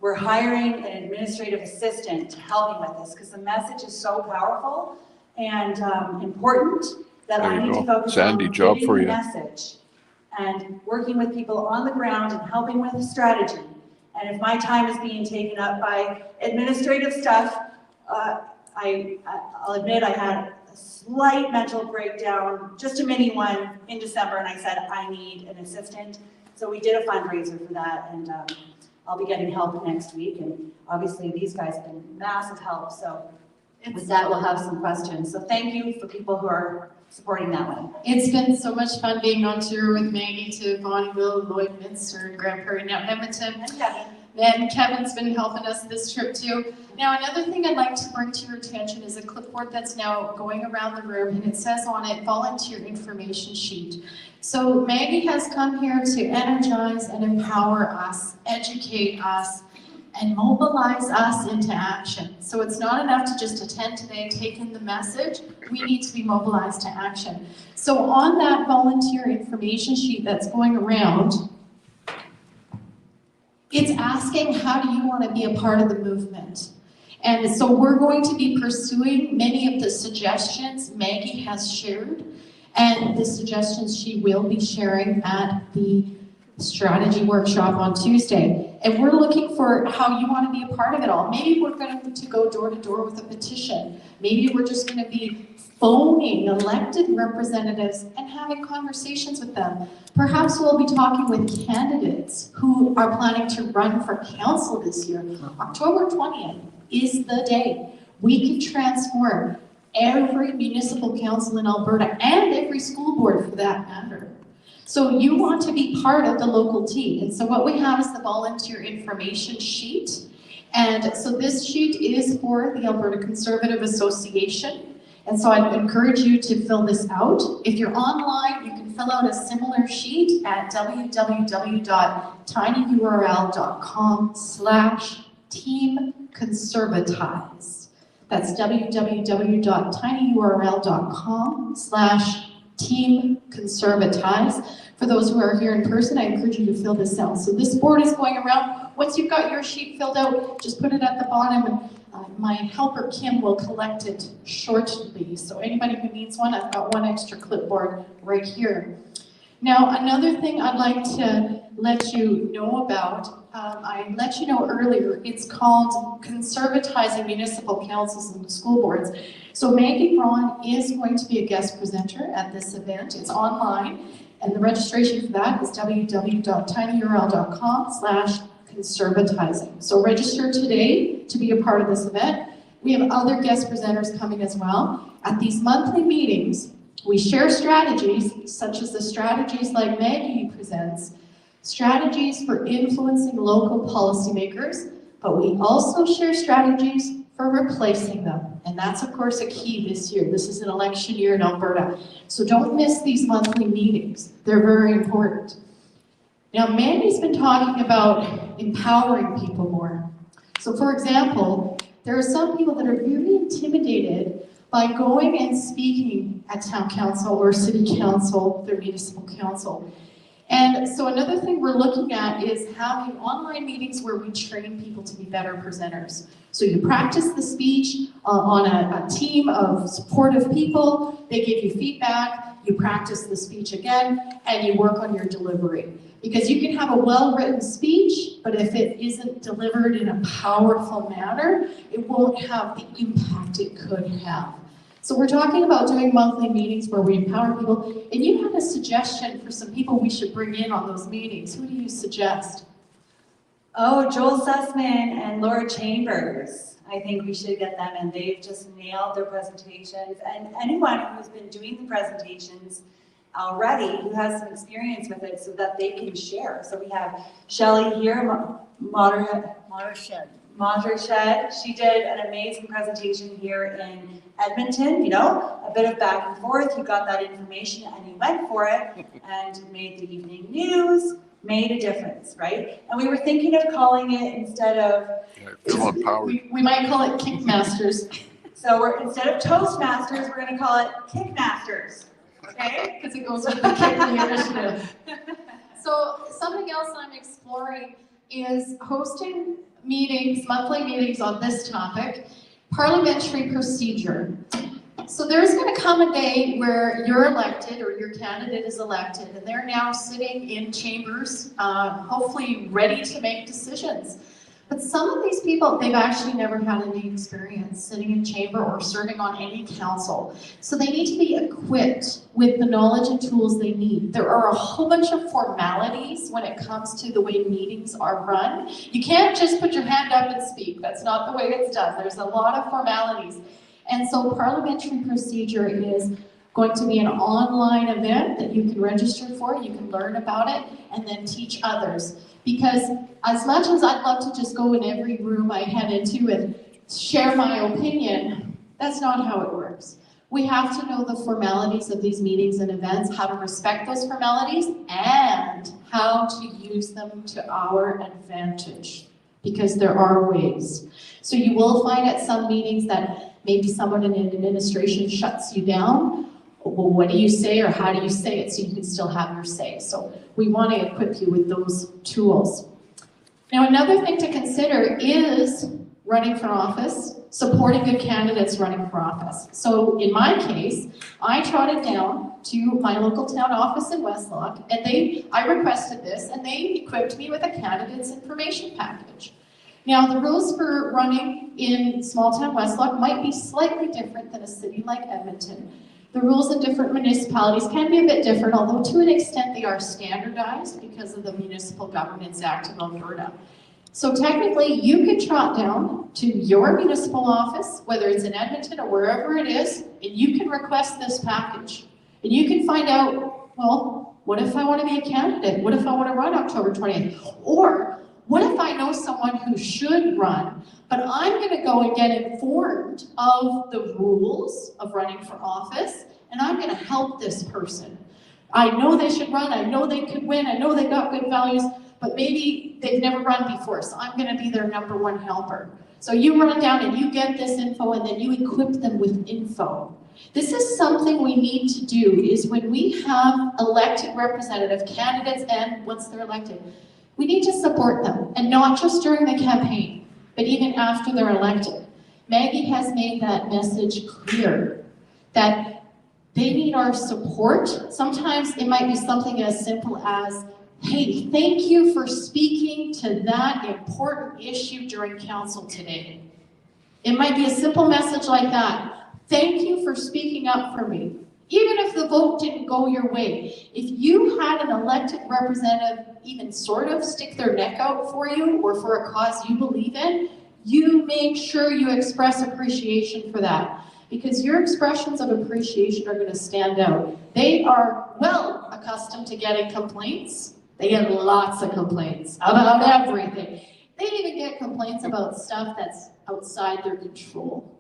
we're hiring an administrative assistant to help me with this, because the message is so powerful and important that I need to focus on job for the you. message and working with people on the ground and helping with the strategy. And if my time is being taken up by administrative stuff, I'll admit I had a slight mental breakdown, just a mini one in December, and I said, I need an assistant. So we did a fundraiser for that, and I'll be getting help next week. And obviously these guys have been massive help. So with that, we'll have some questions. So thank you for people who are supporting that one. It's been so much fun being on tour with Maggie to Bonnyville, Lloydminster, and Grand Prairie, now Edmonton. And Kevin. And Kevin's been helping us this trip too. Now, another thing I'd like to bring to your attention is a clipboard that's now going around the room, and it says on it, volunteer information sheet. So Maggie has come here to energize and empower us, educate us, and mobilize us into action. So it's not enough to just attend today, take in the message, we need to be mobilized to action. So on that volunteer information sheet that's going around, it's asking, how do you want to be a part of the movement? And so we're going to be pursuing many of the suggestions Maggie has shared, and the suggestions she will be sharing at the strategy workshop on Tuesday. And we're looking for how you want to be a part of it all. Maybe we're going to go door to door with a petition. Maybe we're just going to be phoning elected representatives and having conversations with them. Perhaps we'll be talking with candidates who are planning to run for council this year. October 20th is the day. We can transform every municipal council in Alberta and every school board for that matter. So you want to be part of the local team. And so what we have is the volunteer information sheet. And so this sheet is for the Alberta Conservative Association. And so I'd encourage you to fill this out. If you're online, you can fill out a similar sheet at www.tinyurl.com/teamconservatize. That's www.tinyurl.com/teamconservatize. For those who are here in person, I encourage you to fill this out. So this board is going around. Once you've got your sheet filled out, just put it at the bottom, and my helper Kim will collect it shortly. So anybody who needs one, I've got one extra clipboard right here. Now, another thing I'd like to let you know about, I let you know earlier, it's called Conservatizing Municipal Councils and School Boards. So Maggie Braun is going to be a guest presenter at this event. It's online, and the registration for that is www.tinyurl.com/conservatizing. So register today to be a part of this event. We have other guest presenters coming as well. At these monthly meetings, we share strategies, such as the strategies like Maggie presents, strategies for influencing local policymakers, but we also share strategies for replacing them. And that's, of course, a key this year. This is an election year in Alberta. So don't miss these monthly meetings. They're very important. Now, Mandy's been talking about empowering people more. So, for example, there are some people that are really intimidated by going and speaking at town council or city council, their municipal council. And so another thing we're looking at is having online meetings where we train people to be better presenters. So you practice the speech on a team of supportive people, they give you feedback, you practice the speech again, and you work on your delivery. Because you can have a well-written speech, but if it isn't delivered in a powerful manner, it won't have the impact it could have. So we're talking about doing monthly meetings where we empower people, and you had a suggestion for some people we should bring in on those meetings. Who do you suggest? Oh, Joel Sussman and Laura Chambers. I think we should get them, and they've just nailed their presentations. And anyone who's been doing the presentations already, who has some experience with it, so that they can share. So we have Shelley here, Montershed. She did an amazing presentation here in Edmonton, you know, a bit of back and forth. You got that information and you went for it and made the evening news, made a difference, right? And we were thinking of calling it, instead of, we might call it Kickmasters. So instead of Toastmasters, we're gonna call it Kickmasters, okay? Because it goes with the Kiclei initiative. So something else I'm exploring is hosting meetings, monthly meetings on this topic, parliamentary procedure. So there's going to come a day where you're elected, or your candidate is elected, and they're now sitting in chambers, hopefully ready to make decisions. But some of these people, they've actually never had any experience sitting in chamber or serving on any council. So they need to be equipped with the knowledge and tools they need. There are a whole bunch of formalities when it comes to the way meetings are run. You can't just put your hand up and speak. That's not the way it's done. There's a lot of formalities. And so parliamentary procedure is going to be an online event that you can register for, you can learn about it, and then teach others. Because as much as I'd love to just go in every room I head into and share my opinion, that's not how it works. We have to know the formalities of these meetings and events, how to respect those formalities, and how to use them to our advantage. Because there are ways. So you will find at some meetings that maybe someone in administration shuts you down. Well, what do you say or how do you say it so you can still have your say? So we want to equip you with those tools. Now, another thing to consider is running for office, supporting good candidates running for office. So in my case, I trotted down to my local town office in Westlock, and I requested this, and they equipped me with a candidate's information package. Now, the rules for running in small town Westlock might be slightly different than a city like Edmonton. The rules in different municipalities can be a bit different, although to an extent they are standardized because of the Municipal Governance Act of Alberta. So technically, you could trot down to your municipal office, whether it's in Edmonton or wherever it is, and you can request this package. And you can find out, well, what if I want to be a candidate? What if I want to run October 20th? Or what if I know someone who should run, but I'm going to go and get informed of the rules of running for office, and I'm going to help this person. I know they should run, I know they could win, I know they got good values, but maybe they've never run before, so I'm going to be their #1 helper. So you run down and you get this info, and then you equip them with info. This is something we need to do, is when we have elected representative candidates, and once they're elected, we need to support them, and not just during the campaign, but even after they're elected. Maggie has made that message clear, that they need our support. Sometimes it might be something as simple as, hey, thank you for speaking to that important issue during council today. It might be a simple message like that. Thank you for speaking up for me. Even if the vote didn't go your way, if you had an elected representative even sort of stick their neck out for you or for a cause you believe in, you make sure you express appreciation for that, because your expressions of appreciation are going to stand out. They are well accustomed to getting complaints. They get lots of complaints about everything. They even get complaints about stuff that's outside their control.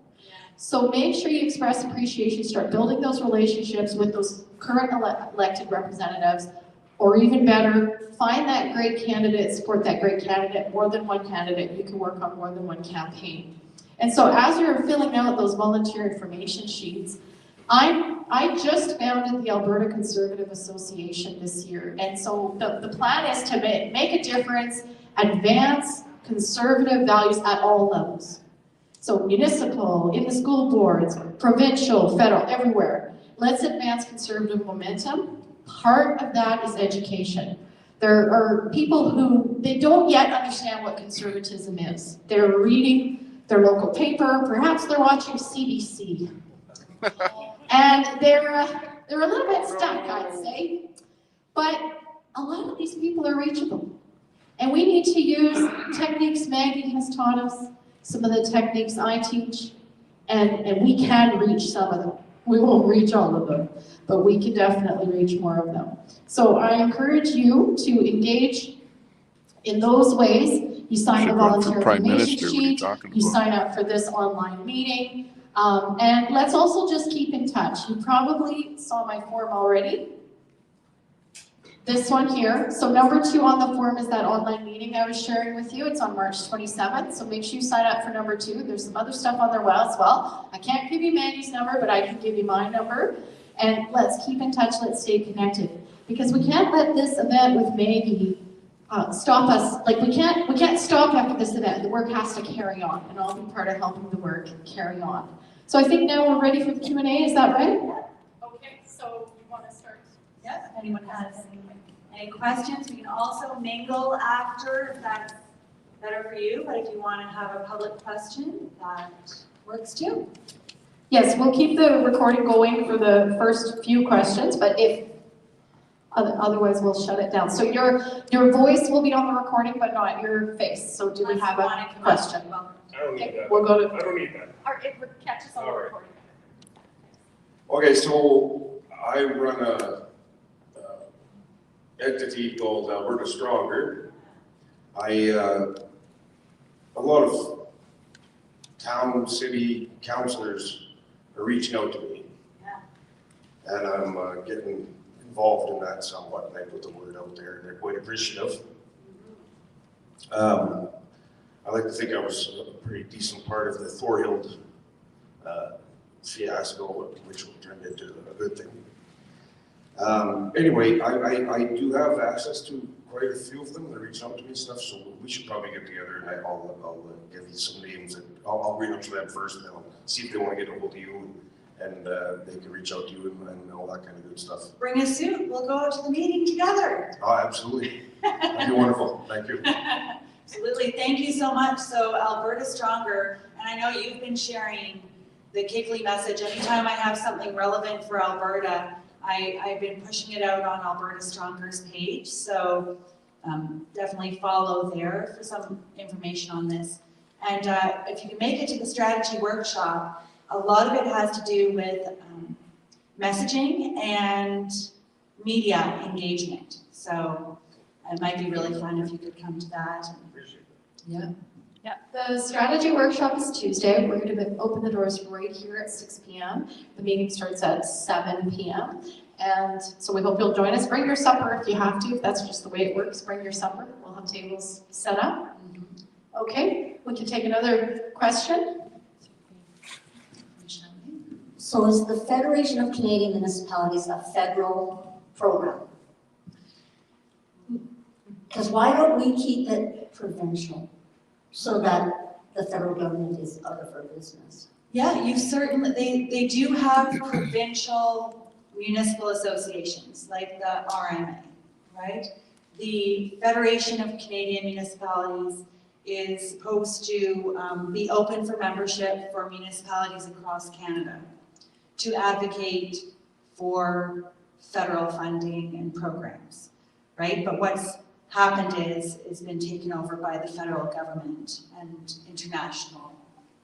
So make sure you express appreciation, start building those relationships with those current elected representatives, or even better, find that great candidate, support that great candidate, more than one candidate. You can work on more than one campaign. And so as you're filling out those volunteer information sheets, I just founded the Alberta Conservative Association this year. And so the plan is to make a difference, advance conservative values at all levels. So municipal, in the school boards, provincial, federal, everywhere. Let's advance conservative momentum. Part of that is education. There are people who, they don't yet understand what conservatism is. They're reading their local paper, perhaps they're watching CBC. And they're a little bit stuck, I'd say. But a lot of these people are reachable. And we need to use techniques Maggie has taught us, some of the techniques I teach, and we can reach some of them. We won't reach all of them, but we can definitely reach more of them. So I encourage you to engage in those ways. You sign the volunteer information sheet, you sign up for this online meeting, and let's also just keep in touch. You probably saw my form already. This one here. So #2 on the form is that online meeting I was sharing with you. It's on March 27th. So make sure you sign up for #2. There's some other stuff on there as well. I can't give you Maggie's number, but I can give you my number. And let's keep in touch. Let's stay connected. Because we can't let this event with Maggie stop us. Like we can't stop after this event. The work has to carry on, and I'll be part of helping the work carry on. So I think now we're ready for the Q&A. Is that right? Okay, so you want to start? Yep, if anyone has any questions, we can also mingle after. That's better for you, but if you want to have a public question, that works too. Yes, we'll keep the recording going for the first few questions, but if otherwise we'll shut it down. So your voice will be on the recording, but not your face. So do we have a question? I don't need that. We'll go to. I don't need that. Or it catches on the All right. recording. Okay, so I run a entity called Alberta Stronger. A lot of town, city councillors are reaching out to me. Yeah. And I'm getting involved in that somewhat, and I put the word out there, and they're quite appreciative. I like to think I was a pretty decent part of the Thorhild fiasco, which turned into a good thing. Anyway, I do have access to quite a few of them. They're reaching out to me and stuff, so we should probably get together and I'll give you some names and I'll reach out to them first and I'll see if they want to get a hold of you and they can reach out to you and all that kind of good stuff. Bring a suit, we'll go to the meeting together. Oh, absolutely. That'd be wonderful. Thank you. Absolutely, thank you so much. So Alberta Stronger, and I know you've been sharing the Kiclei message. Anytime I have something relevant for Alberta, I've been pushing it out on Alberta Stronger's page, so definitely follow there for some information on this. And if you can make it to the strategy workshop, a lot of it has to do with messaging and media engagement. So it might be really fun if you could come to that. Yeah. Yeah, the strategy workshop is Tuesday. We're going to open the doors right here at 6 p.m. The meeting starts at 7 p.m. And so we hope you'll join us. Bring your supper if you have to, if that's just the way it works. Bring your supper. We'll have tables set up. Okay, we can take another question. So is the Federation of Canadian Municipalities a federal program? Because why don't we keep it provincial so that the federal government is out of our business? Yeah, you certainly, they do have provincial municipal associations like the RMA, right? The Federation of Canadian Municipalities is supposed to be open for membership for municipalities across Canada to advocate for federal funding and programs, right? But what's happened is it's been taken over by the federal government and international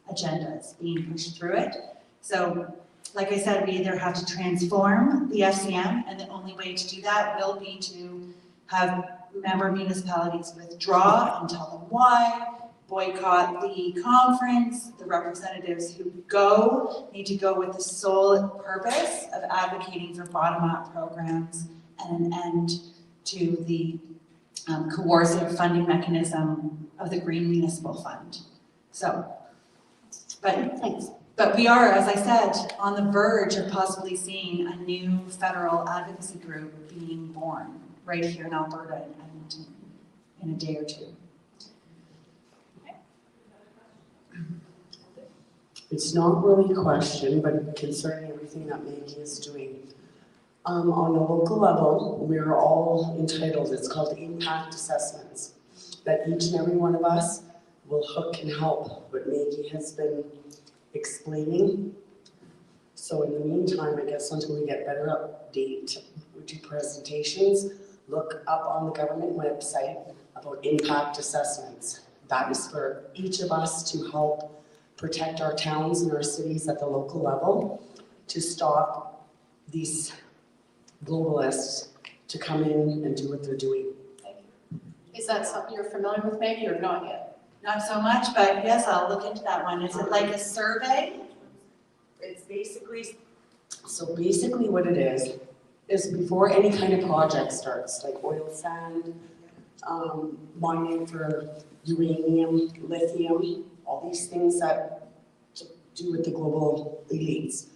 agendas being pushed through it. So, like I said, we either have to transform the FCM, and the only way to do that will be to have member municipalities withdraw and tell them why, boycott the conference. The representatives who go need to go with the sole purpose of advocating for bottom-up programs and an end to the coercive funding mechanism of the Green Municipal Fund. So, but we are, as I said, on the verge of possibly seeing a new federal advocacy group being born right here in Alberta and Edmonton in a day or two. It's not really a question, but concerning everything that Maggie is doing. On a local level, we're all entitled, it's called impact assessments, that each and every one of us will hook and help what Maggie has been explaining. So in the meantime, I guess until we get better update, we do presentations, look up on the government website about impact assessments. That is for each of us to help protect our towns and our cities at the local level, to stop these globalists to come in and do what they're doing. Is that something you're familiar with, Maggie, or not yet? Not so much, but yes, I'll look into that one. Is it like a survey? It's basically... So basically what it is before any kind of project starts, like oil sand, mining for uranium, lithium, all these things that to do with the global elites.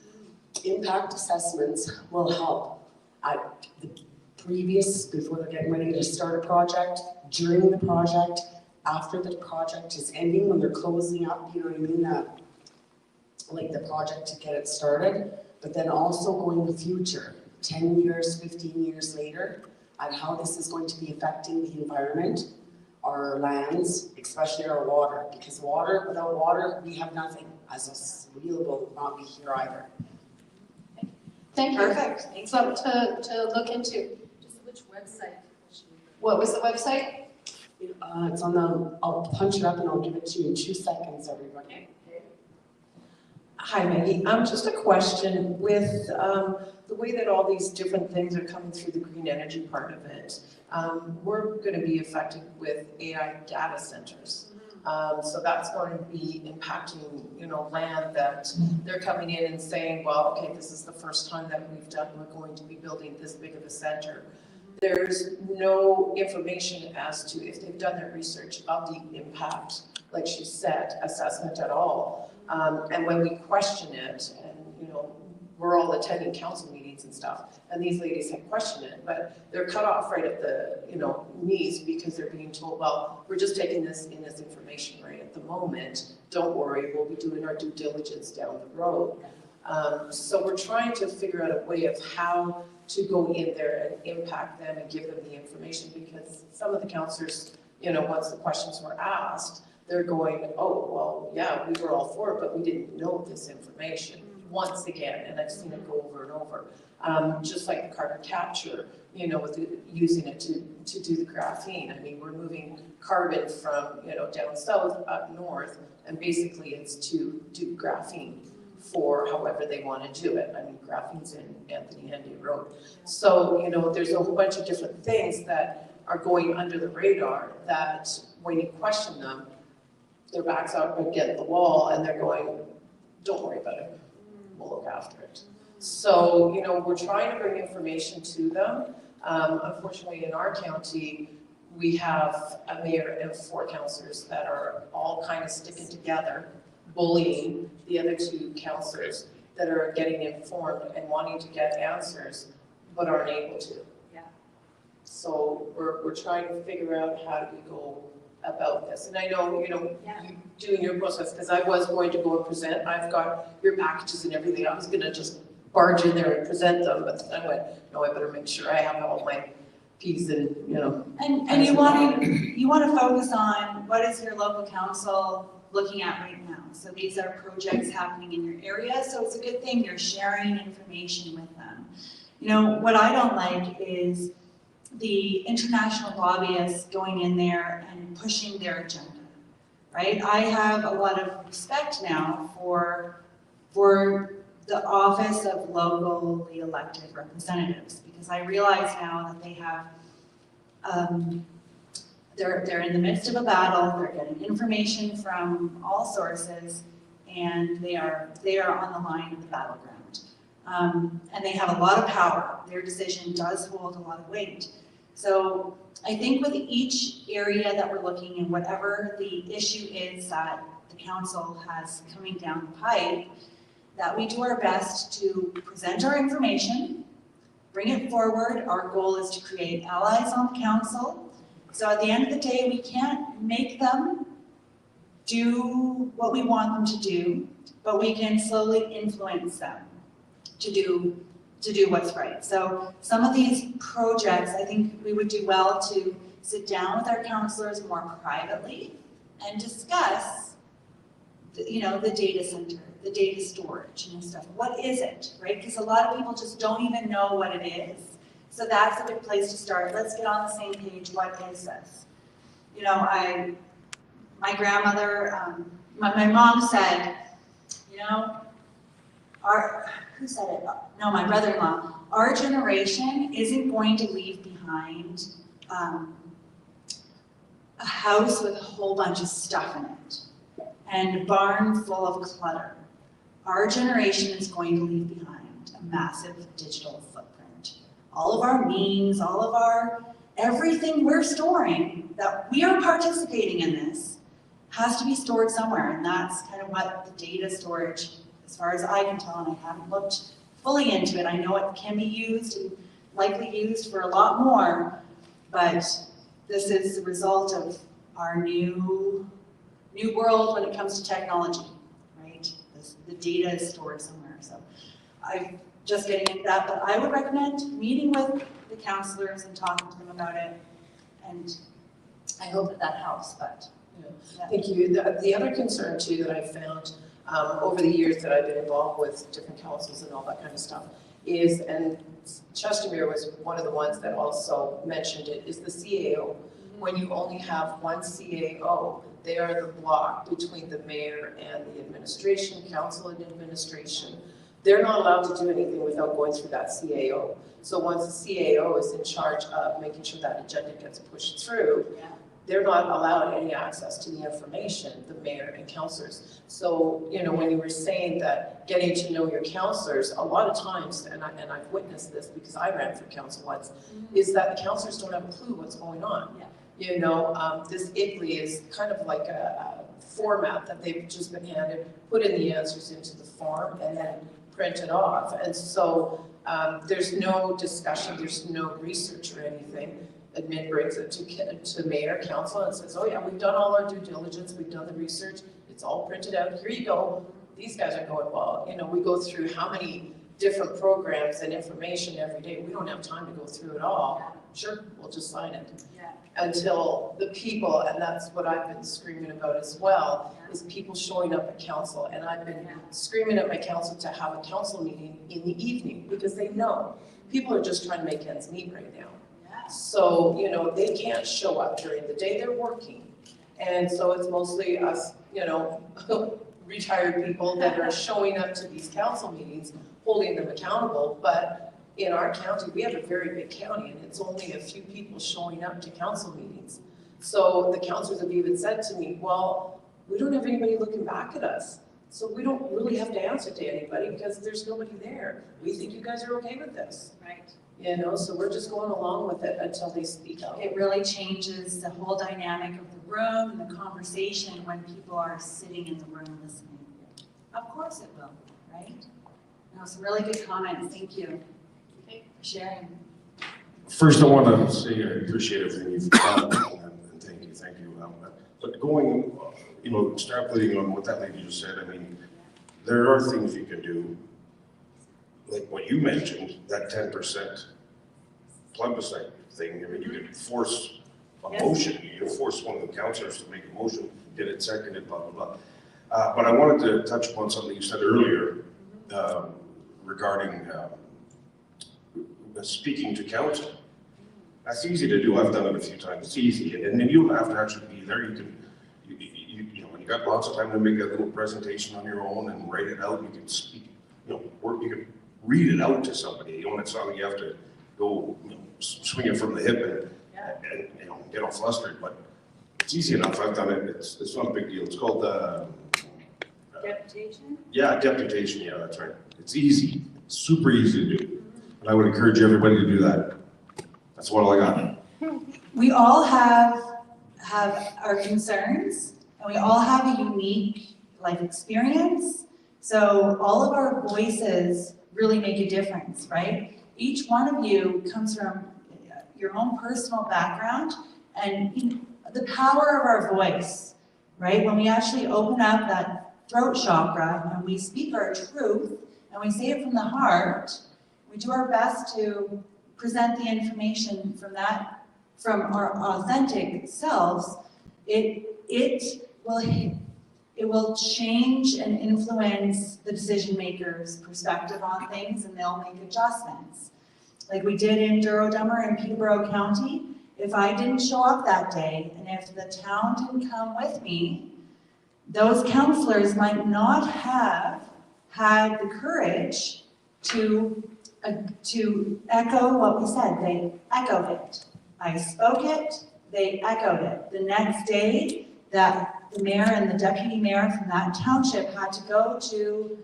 Impact assessments will help at the previous, before they're getting ready to start a project, during the project, after the project is ending, when they're closing up, you know what I mean, like the project to get it started, but then also going in the future, 10 years, 15 years later, at how this is going to be affecting the environment, our lands, especially our water, because water, without water, we have nothing. As we will not be here either. Thank you. Perfect. Thank So to look into. Just which website? What was the website? It's on the, I'll punch it up and I'll give it to you in 2 seconds, everybody. Hi Maggie, just a question with the way that all these different things are coming through the green energy part of it. We're going to be affected with AI data centers. So that's going to be impacting, land that they're coming in and saying, well, okay, this is the first time that we're going to be building this big of a center. There's no information as to if they've done their research of the impact, like she said, assessment at all. And when we question it, and we're all attending council meetings and stuff, and these ladies have questioned it, but they're cut off right at the knees because they're being told, well, we're just taking this information right at the moment. Don't worry, we'll be doing our due diligence down the road. So we're trying to figure out a way of how to go in there and impact them and give them the information, because some of the councillors, once the questions were asked, they're going, oh, well, yeah, we were all for it, but we didn't know this information. Once again, and I've seen it go over and over. Just like the carbon capture, with using it to do the graphene. I mean, we're moving carbon from, down south up north, and basically it's to do graphene for however they want to do it. I mean, graphene's in Anthony Henday Road. So, there's a whole bunch of different things that are going under the radar that when you question them, their backs out against the wall and they're going, don't worry about it, we'll look after it. So, we're trying to bring information to them. Unfortunately, in our county, we have a mayor and 4 councillors that are all kind of sticking together, bullying the other 2 councillors that are getting informed and wanting to get answers, but aren't able to. Yeah. So we're trying to figure out how do we go about this. And I know, you doing your process, because I was going to go and present. I've got your packages and everything. I was going to just barge in there and present them, but then I went, no, I better make sure I have all my P's and, And you want to focus on what is your local council looking at right now. So these are projects happening in your area, so it's a good thing you're sharing information with them. What I don't like is the international lobbyists going in there and pushing their agenda, right? I have a lot of respect now for the office of locally elected representatives, because I realize now that they have, they're in the midst of a battle, they're getting information from all sources, and they are on the line of the battleground. And they have a lot of power. Their decision does hold a lot of weight. So I think with each area that we're looking in, whatever the issue is that the council has coming down the pipe, that we do our best to present our information, bring it forward. Our goal is to create allies on the council. So at the end of the day, we can't make them do what we want them to do, but we can slowly influence them to do what's right. So some of these projects, I think we would do well to sit down with our councillors more privately and discuss, the data center, the data storage and stuff. What is it, right? Because a lot of people just don't even know what it is. So that's a good place to start. Let's get on the same page. What is this? My grandmother, my mom said, who said it? No, my brother-in-law. Our generation isn't going to leave behind a house with a whole bunch of stuff in it and a barn full of clutter. Our generation is going to leave behind a massive digital footprint. All of our memes, all of everything we're storing, that we are participating in this, has to be stored somewhere, and that's kind of what the data storage, as far as I can tell, and I haven't looked fully into it. I know it can be used and likely used for a lot more, but this is the result of our new world when it comes to technology, right? The data is stored somewhere. So I'm just getting into that, but I would recommend meeting with the councillors and talking to them about it and I hope that helps, but. Thank you. The other concern too that I've found over the years that I've been involved with different councils and all that kind of stuff is, and Chestermere was one of the ones that also mentioned it, is the CAO. When you only have one CAO, they are the block between the mayor and the administration, council and administration. They're not allowed to do anything without going through that CAO. So once the CAO is in charge of making sure that agenda gets pushed through, they're not allowed any access to the information, the mayor and councillors. So, you know, when you were saying that getting to know your councillors, a lot of times, and I've witnessed this because I ran for council once, is that the councillors don't have a clue what's going on. You know, this ICLEI is kind of like a format that they've just been handed, put in the answers into the form and then print it off. And so there's no discussion, there's no research or anything. Admin brings it to mayor, council, and says, oh yeah, we've done all our due diligence, we've done the research, it's all printed out, here you go. These guys are going, well, you know, we go through how many different programs and information every day, we don't have time to go through it all. Sure, we'll just sign it. Until the people, and that's what I've been screaming about as well, is people showing up at council. And I've been screaming at my council to have a council meeting in the evening because they know people are just trying to make ends meet right now. So, you know, they can't show up during the day, they're working. And so it's mostly us, you know, retired people that are showing up to these council meetings, holding them accountable. But in our county, we have a very big county and it's only a few people showing up to council meetings. So the councillors have even said to me, well, we don't have anybody looking back at us. So we don't really have to answer to anybody because there's nobody there. We think you guys are okay with this. Right. You know, so we're just going along with it until they speak out. It really changes the whole dynamic of the room and the conversation when people are sitting in the room listening. Of course it will, right? No, some really good comments. Thank you for sharing. First, I want to say I appreciate everything you've done, and thank you. But going, you know, extrapolating on what that lady just said, I mean, there are things you can do, like what you mentioned, that 10% plebiscite thing. I mean, you could force a motion, you could force one of the councillors to make a motion, get it seconded, blah, blah, blah. But I wanted to touch upon something you said earlier regarding speaking to council. That's easy to do. I've done it a few times. It's easy, and then you don't have to actually be there. You can, you know, you got lots of time to make a little presentation on your own and write it out. You can speak, you know, you can read it out to somebody. You know, it's not like you have to go, you know, swing it from the hip and you know, get all flustered. But it's easy enough. I've done it. It's not a big deal. It's called Deputation? Yeah, deputation. Yeah, that's right. It's easy. It's super easy to do. And I would encourage everybody to do that. That's all I got. We all have our concerns, and we all have a unique life experience. So all of our voices really make a difference, right? Each one of you comes from your own personal background and the power of our voice, right? When we actually open up that throat chakra and we speak our truth and we say it from the heart, we do our best to present the information from our authentic selves, it will change and influence the decision maker's perspective on things, and they'll make adjustments. Like we did in Durham and Peterborough County. If I didn't show up that day, and if the town didn't come with me, those councillors might not have had the courage to echo what we said. They echoed it. I spoke it, they echoed it. The next day, that the mayor and the deputy mayor from that township had to go to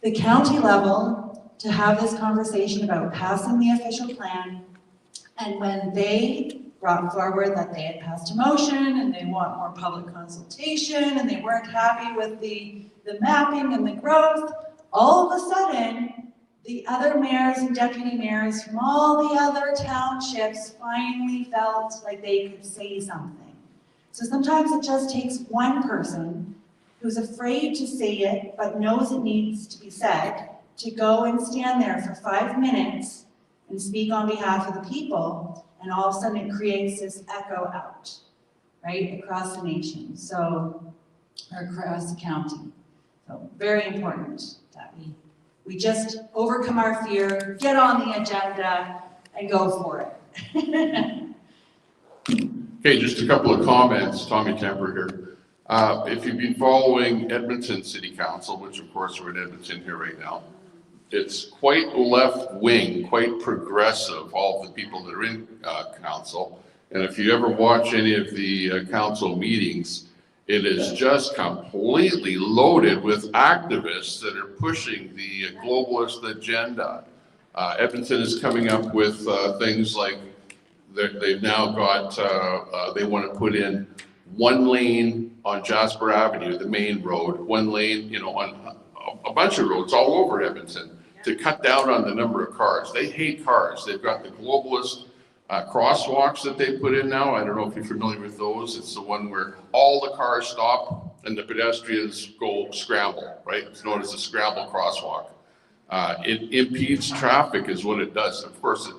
the county level to have this conversation about passing the official plan. And when they brought forward that they had passed a motion and they want more public consultation and they weren't happy with the mapping and the growth, all of a sudden, the other mayors and deputy mayors from all the other townships finally felt like they could say something. So sometimes it just takes one person who's afraid to say it but knows it needs to be said to go and stand there for 5 minutes and speak on behalf of the people And all of a sudden it creates this echo out, right, across the nation, so, or across the county. So very important that we just overcome our fear, get on the agenda, and go for it. Okay, just a couple of comments. Tommy Temper here. If you've been following Edmonton City Council, which of course we're in Edmonton here right now, it's quite left-wing, quite progressive, all of the people that are in council. And if you ever watch any of the council meetings, it is just completely loaded with activists that are pushing the globalist agenda. Edmonton is coming up with things like they've now got, they want to put in 1 lane on Jasper Avenue, the main road, 1 lane, you know, on a bunch of roads all over Edmonton to cut down on the number of cars. They hate cars. They've got the globalist crosswalks that they put in now. I don't know if you're familiar with those. It's the one where all the cars stop and the pedestrians go scramble, right? It's known as the scramble crosswalk. It impedes traffic is what it does. Of course,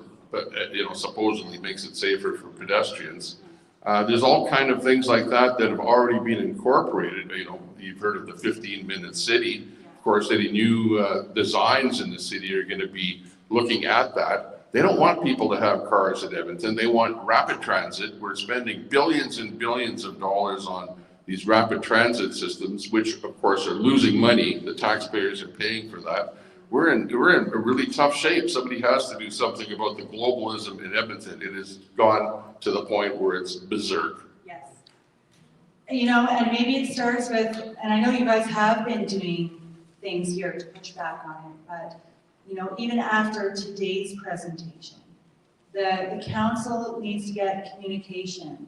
you know, supposedly makes it safer for pedestrians. There's all kind of things like that that have already been incorporated. You know, you've heard of the 15-minute city. Of course, any new designs in the city are going to be looking at that. They don't want people to have cars at Edmonton. They want rapid transit. We're spending billions and billions of dollars on these rapid transit systems, which of course are losing money. The taxpayers are paying for that. We're in a really tough shape. Somebody has to do something about the globalism in Edmonton. It has gone to the point where it's berserk. Yes. You know, and maybe it starts with, and I know you guys have been doing things here to push back on it, but you know, even after today's presentation, the council needs to get communication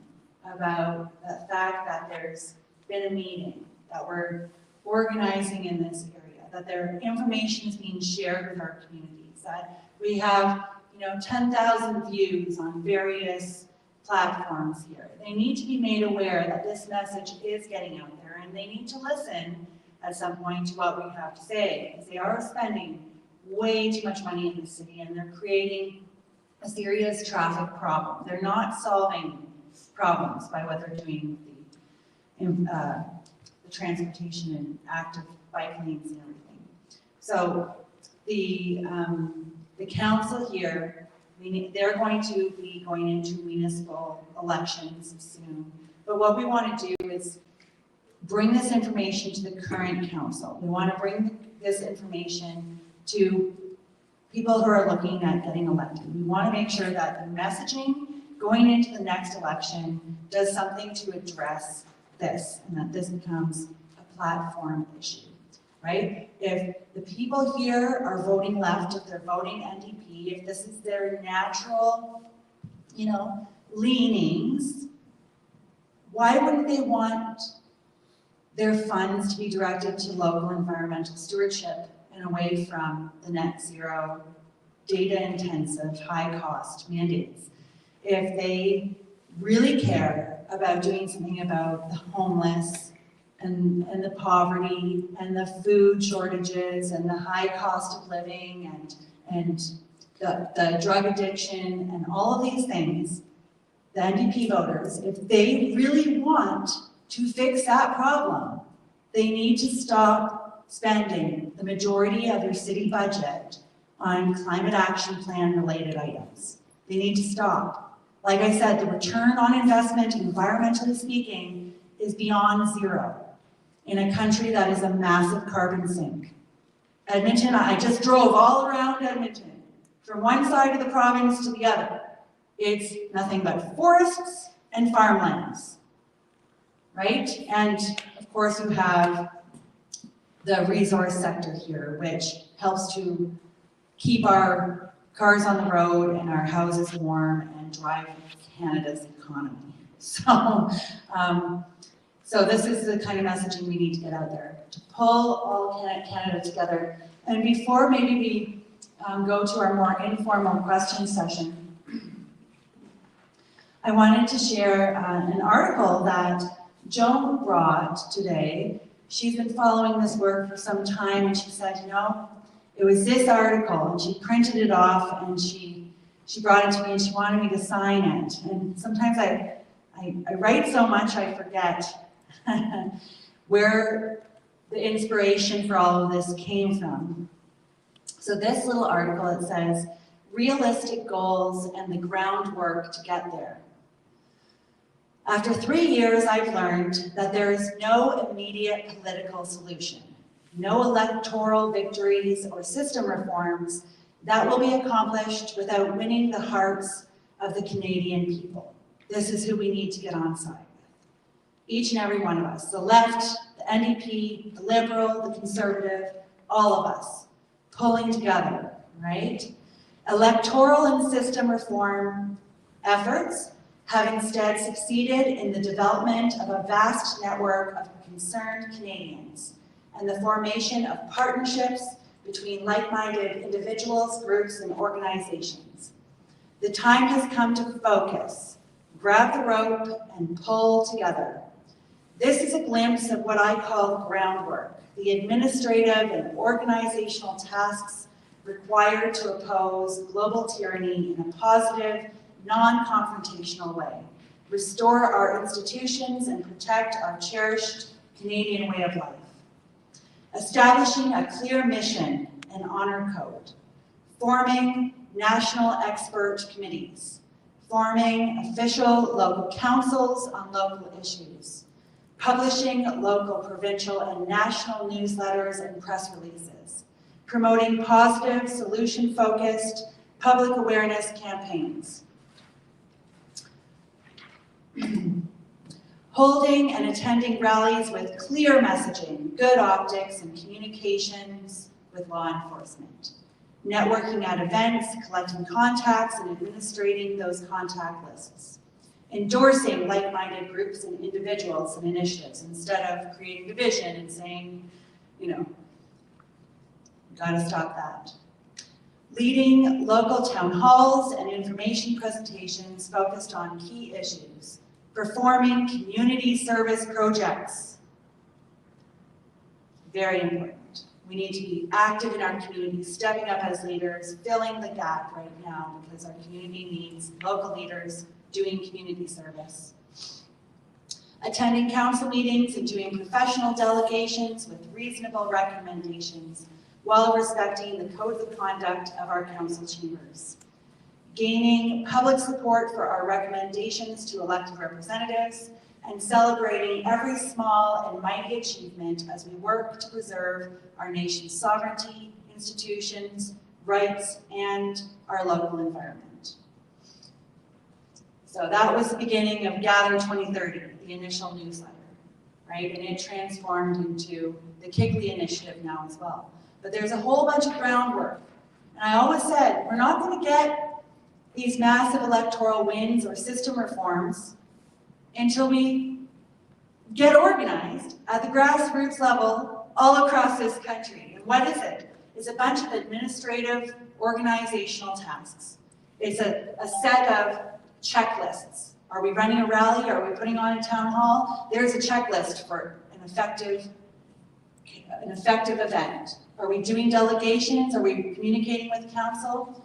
about the fact that there's been a meeting, that we're organizing in this area, that their information is being shared with our communities, that we have, you know, 10,000 views on various platforms here. They need to be made aware that this message is getting out there, and they need to listen at some point to what we have to say, because they are spending way too much money in the city, and they're creating a serious traffic problem. They're not solving problems by what they're doing with the transportation and active bike lanes and everything. So the council here, they're going to be going into municipal elections soon. But what we want to do is bring this information to the current council. We want to bring this information to people who are looking at getting elected. We want to make sure that the messaging going into the next election does something to address this, and that this becomes a platform issue, right? If the people here are voting left, if they're voting NDP, if this is their natural, you know, leanings, why wouldn't they want their funds to be directed to local environmental stewardship and away from the net zero, data-intensive, high-cost mandates? If they really care about doing something about the homeless and the poverty and the food shortages and the high cost of living and the drug addiction and all of these things, the NDP voters, if they really want to fix that problem, they need to stop spending the majority of your city budget on climate action plan related items. They need to stop. Like I said, the return on investment, environmentally speaking, is beyond zero in a country that is a massive carbon sink. Edmonton, I just drove all around Edmonton, from one side of the province to the other. It's nothing but forests and farmlands, right? And of course you have the resource sector here, which helps to keep our cars on the road and our houses warm and drive Canada's economy. So, so this is the kind of messaging we need to get out there, to pull all Canada together. And before maybe we go to our more informal question session, I wanted to share an article that Joan brought today. She's been following this work for some time, and she said, you know, it was this article, and she printed it off, and she she brought it to me and she wanted me to sign it. And sometimes I write so much I forget where the inspiration for all of this came from. So this little article, it says, realistic goals and the groundwork to get there. After 3 years, I've learned that there is no immediate political solution, no electoral victories or system reforms that will be accomplished without winning the hearts of the Canadian people. This is who we need to get on side with. Each and every one of us, the left, the NDP, the Liberal, the Conservative, all of us, pulling together, right? Electoral and system reform efforts have instead succeeded in the development of a vast network of concerned Canadians and the formation of partnerships between like-minded individuals, groups, and organizations. The time has come to focus, grab the rope, and pull together. This is a glimpse of what I call groundwork, the administrative and organizational tasks required to oppose global tyranny in a positive, non-confrontational way, restore our institutions, and protect our cherished Canadian way of life. Establishing a clear mission and honor code, forming national expert committees, forming official local councils on local issues, publishing local, provincial, and national newsletters and press releases, promoting positive, solution-focused public awareness campaigns, holding and attending rallies with clear messaging, good optics, and communications with law enforcement, networking at events, collecting contacts, and administrating those contact lists, endorsing like-minded groups and individuals and initiatives instead of creating division and saying, you know, gotta stop that. Leading local town halls and information presentations focused on key issues, performing community service projects. Very important. We need to be active in our community, stepping up as leaders, filling the gap right now because our community needs local leaders doing community service. Attending council meetings and doing professional delegations with reasonable recommendations while respecting the code of conduct of our council chambers. Gaining public support for our recommendations to elected representatives and celebrating every small and mighty achievement as we work to preserve our nation's sovereignty, institutions, rights, and our local environment. So that was the beginning of Gather 2030, the initial newsletter, right? And it transformed into the Kiclei initiative now as well. But there's a whole bunch of groundwork. And I always said, we're not going to get these massive electoral wins or system reforms until we get organized at the grassroots level all across this country. And what is it? It's a bunch of administrative, organizational tasks. It's a set of checklists. Are we running a rally? Are we putting on a town hall? There's a checklist for an effective event. Are we doing delegations? Are we communicating with council?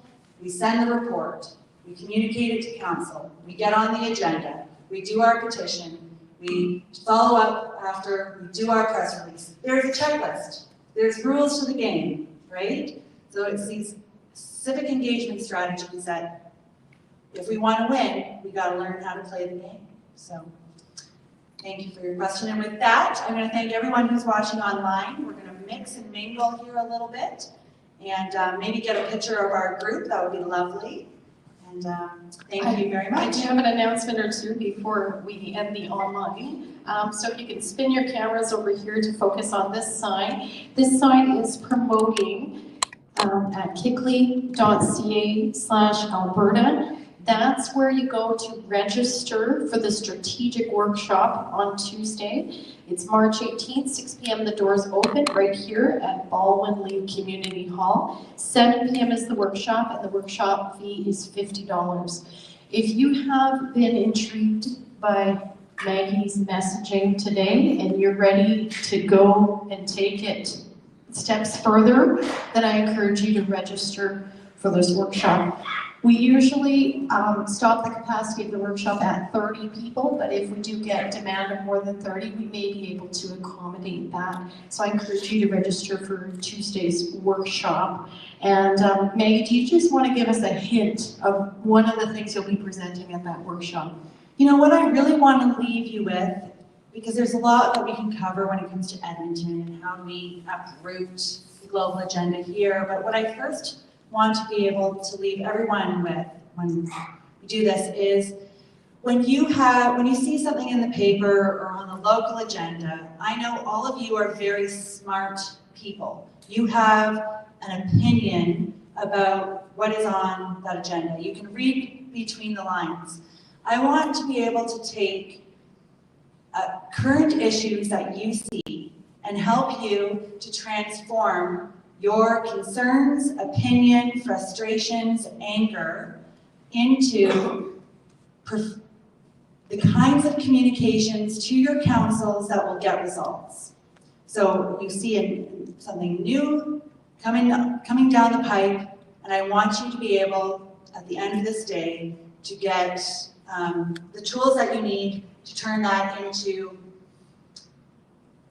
We send the report. We communicate it to council. We get on the agenda. We do our petition. We follow up after we do our press release. There's a checklist. There's rules to the game, right? So it's these civic engagement strategies that if we want to win, we got to learn how to play the game. So thank you for your question. And with that, I'm going to thank everyone who's watching online. We're going to mix and mingle here a little bit and maybe get a picture of our group. That would be lovely. And thank you very much. I do have an announcement or two before we end the online. So if you can spin your cameras over here to focus on this sign. This sign is promoting at Kiclei.ca/Alberta. That's where you go to register for the strategic workshop on Tuesday. It's March 18th, 6 p.m. The doors open right here at Baldwin Lee Community Hall. 7 p.m. is the workshop, and the workshop fee is $50. If you have been intrigued by Maggie's messaging today and you're ready to go and take it steps further, then I encourage you to register for this workshop. We usually stop the capacity of the workshop at 30 people, but if we do get demand of more than 30, we may be able to accommodate that. So I encourage you to register for Tuesday's workshop. And Maggie, do you just want to give us a hint of one of the things you'll be presenting at that workshop? You know what I really want to leave you with, because there's a lot that we can cover when it comes to Edmonton and how we uproot the global agenda here, but what I first want to be able to leave everyone with when we do this is when you see something in the paper or on the local agenda, I know all of you are very smart people. You have an opinion about what is on that agenda. You can read between the lines. I want to be able to take current issues that you see and help you to transform your concerns, opinion, frustrations, anger into the kinds of communications to your councils that will get results. So you see something new coming down the pipe, and I want you to be able, at the end of this day, to get the tools that you need to turn that into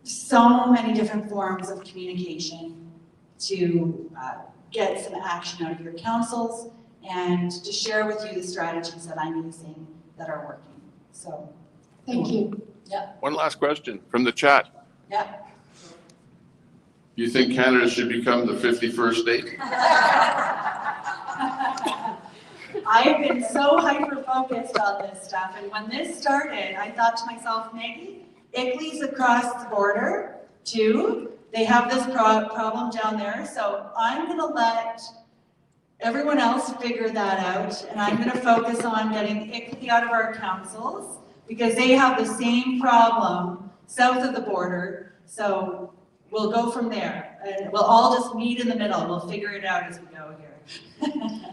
so many different forms of communication, to get some action out of your councils, and to share with you the strategies that I'm using that are working. So, thank you. Yeah. One last question from the chat. Yeah. You think Canada should become the 51st state? I've been so hyper-focused on this stuff, and when this started, I thought to myself, Maggie, ICLEI's across the border too. They have this problem down there, so I'm gonna let everyone else figure that out, and I'm gonna focus on getting ICLEI out of our councils, because they have the same problem south of the border, so we'll go from there, and we'll all just meet in the middle. We'll figure it out as we go here.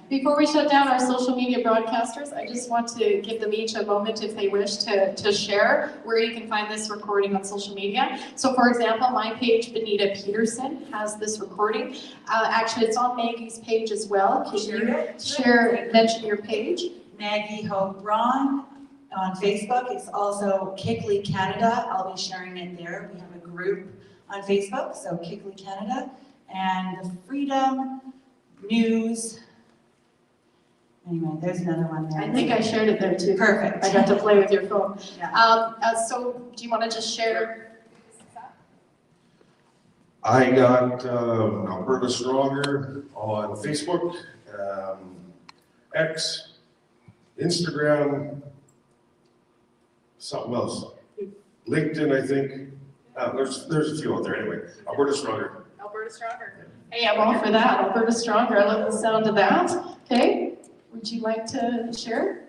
Before we shut down our social media broadcasters, I just want to give them each a moment, if they wish, to share where you can find this recording on social media. So for example, my page, Benita Peterson, has this recording. Actually, it's on Maggie's page as well. Can you mention your page? Maggie Braun on Facebook. It's also Kiclei Canada. I'll be sharing it there. We have a group on Facebook, so Kiclei Canada. And the Freedom News. Anyway, there's another one there. I think I shared it there too. Perfect. I got to play with your phone. Yeah. So do you want to just share? I got Alberta Stronger on Facebook, X, Instagram, something else. LinkedIn, I think. There's a few out there anyway. Alberta Stronger. Alberta Stronger. Hey, I'm all for that. Alberta Stronger. I love the sound of that. Okay. Would you like to share?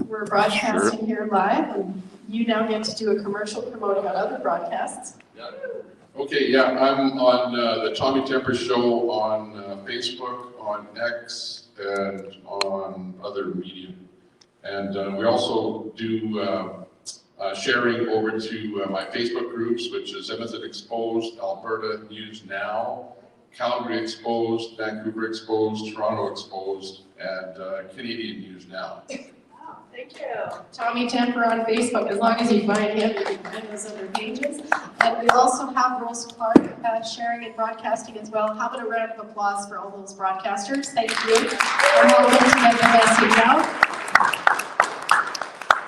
We're broadcasting here live, and you now get to do a commercial promoting on other broadcasts. Yeah. Okay, yeah, I'm on the Tommy Temper Show on Facebook, on X, and on other media. And we also do sharing over to my Facebook groups, which is Edmonton Exposed, Alberta News Now, Calgary Exposed, Vancouver Exposed, Toronto Exposed, and Canadian News Now. Oh, thank you. Tommy Temper on Facebook. As long as you find him, you can find those other pages. And we also have Rose Clark sharing and broadcasting as well. How about a round of applause for all those broadcasters? Thank you. And welcome to get the message out.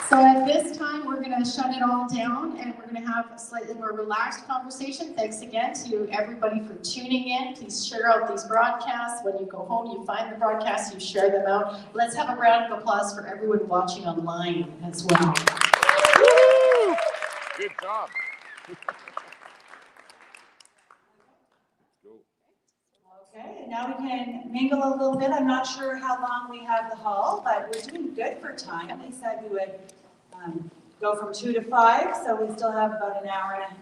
So at this time, we're going to shut it all down, and we're going to have a slightly more relaxed conversation. Thanks again to everybody for tuning in. Please share out these broadcasts. When you go home, you find the broadcasts, you share them out. Let's have a round of applause for everyone watching online as well. Woo! Good job. Okay, now we can mingle a little bit. I'm not sure how long we have the hall, but we're doing good for time. They said we would go from 2 to 5, so we still have about an hour and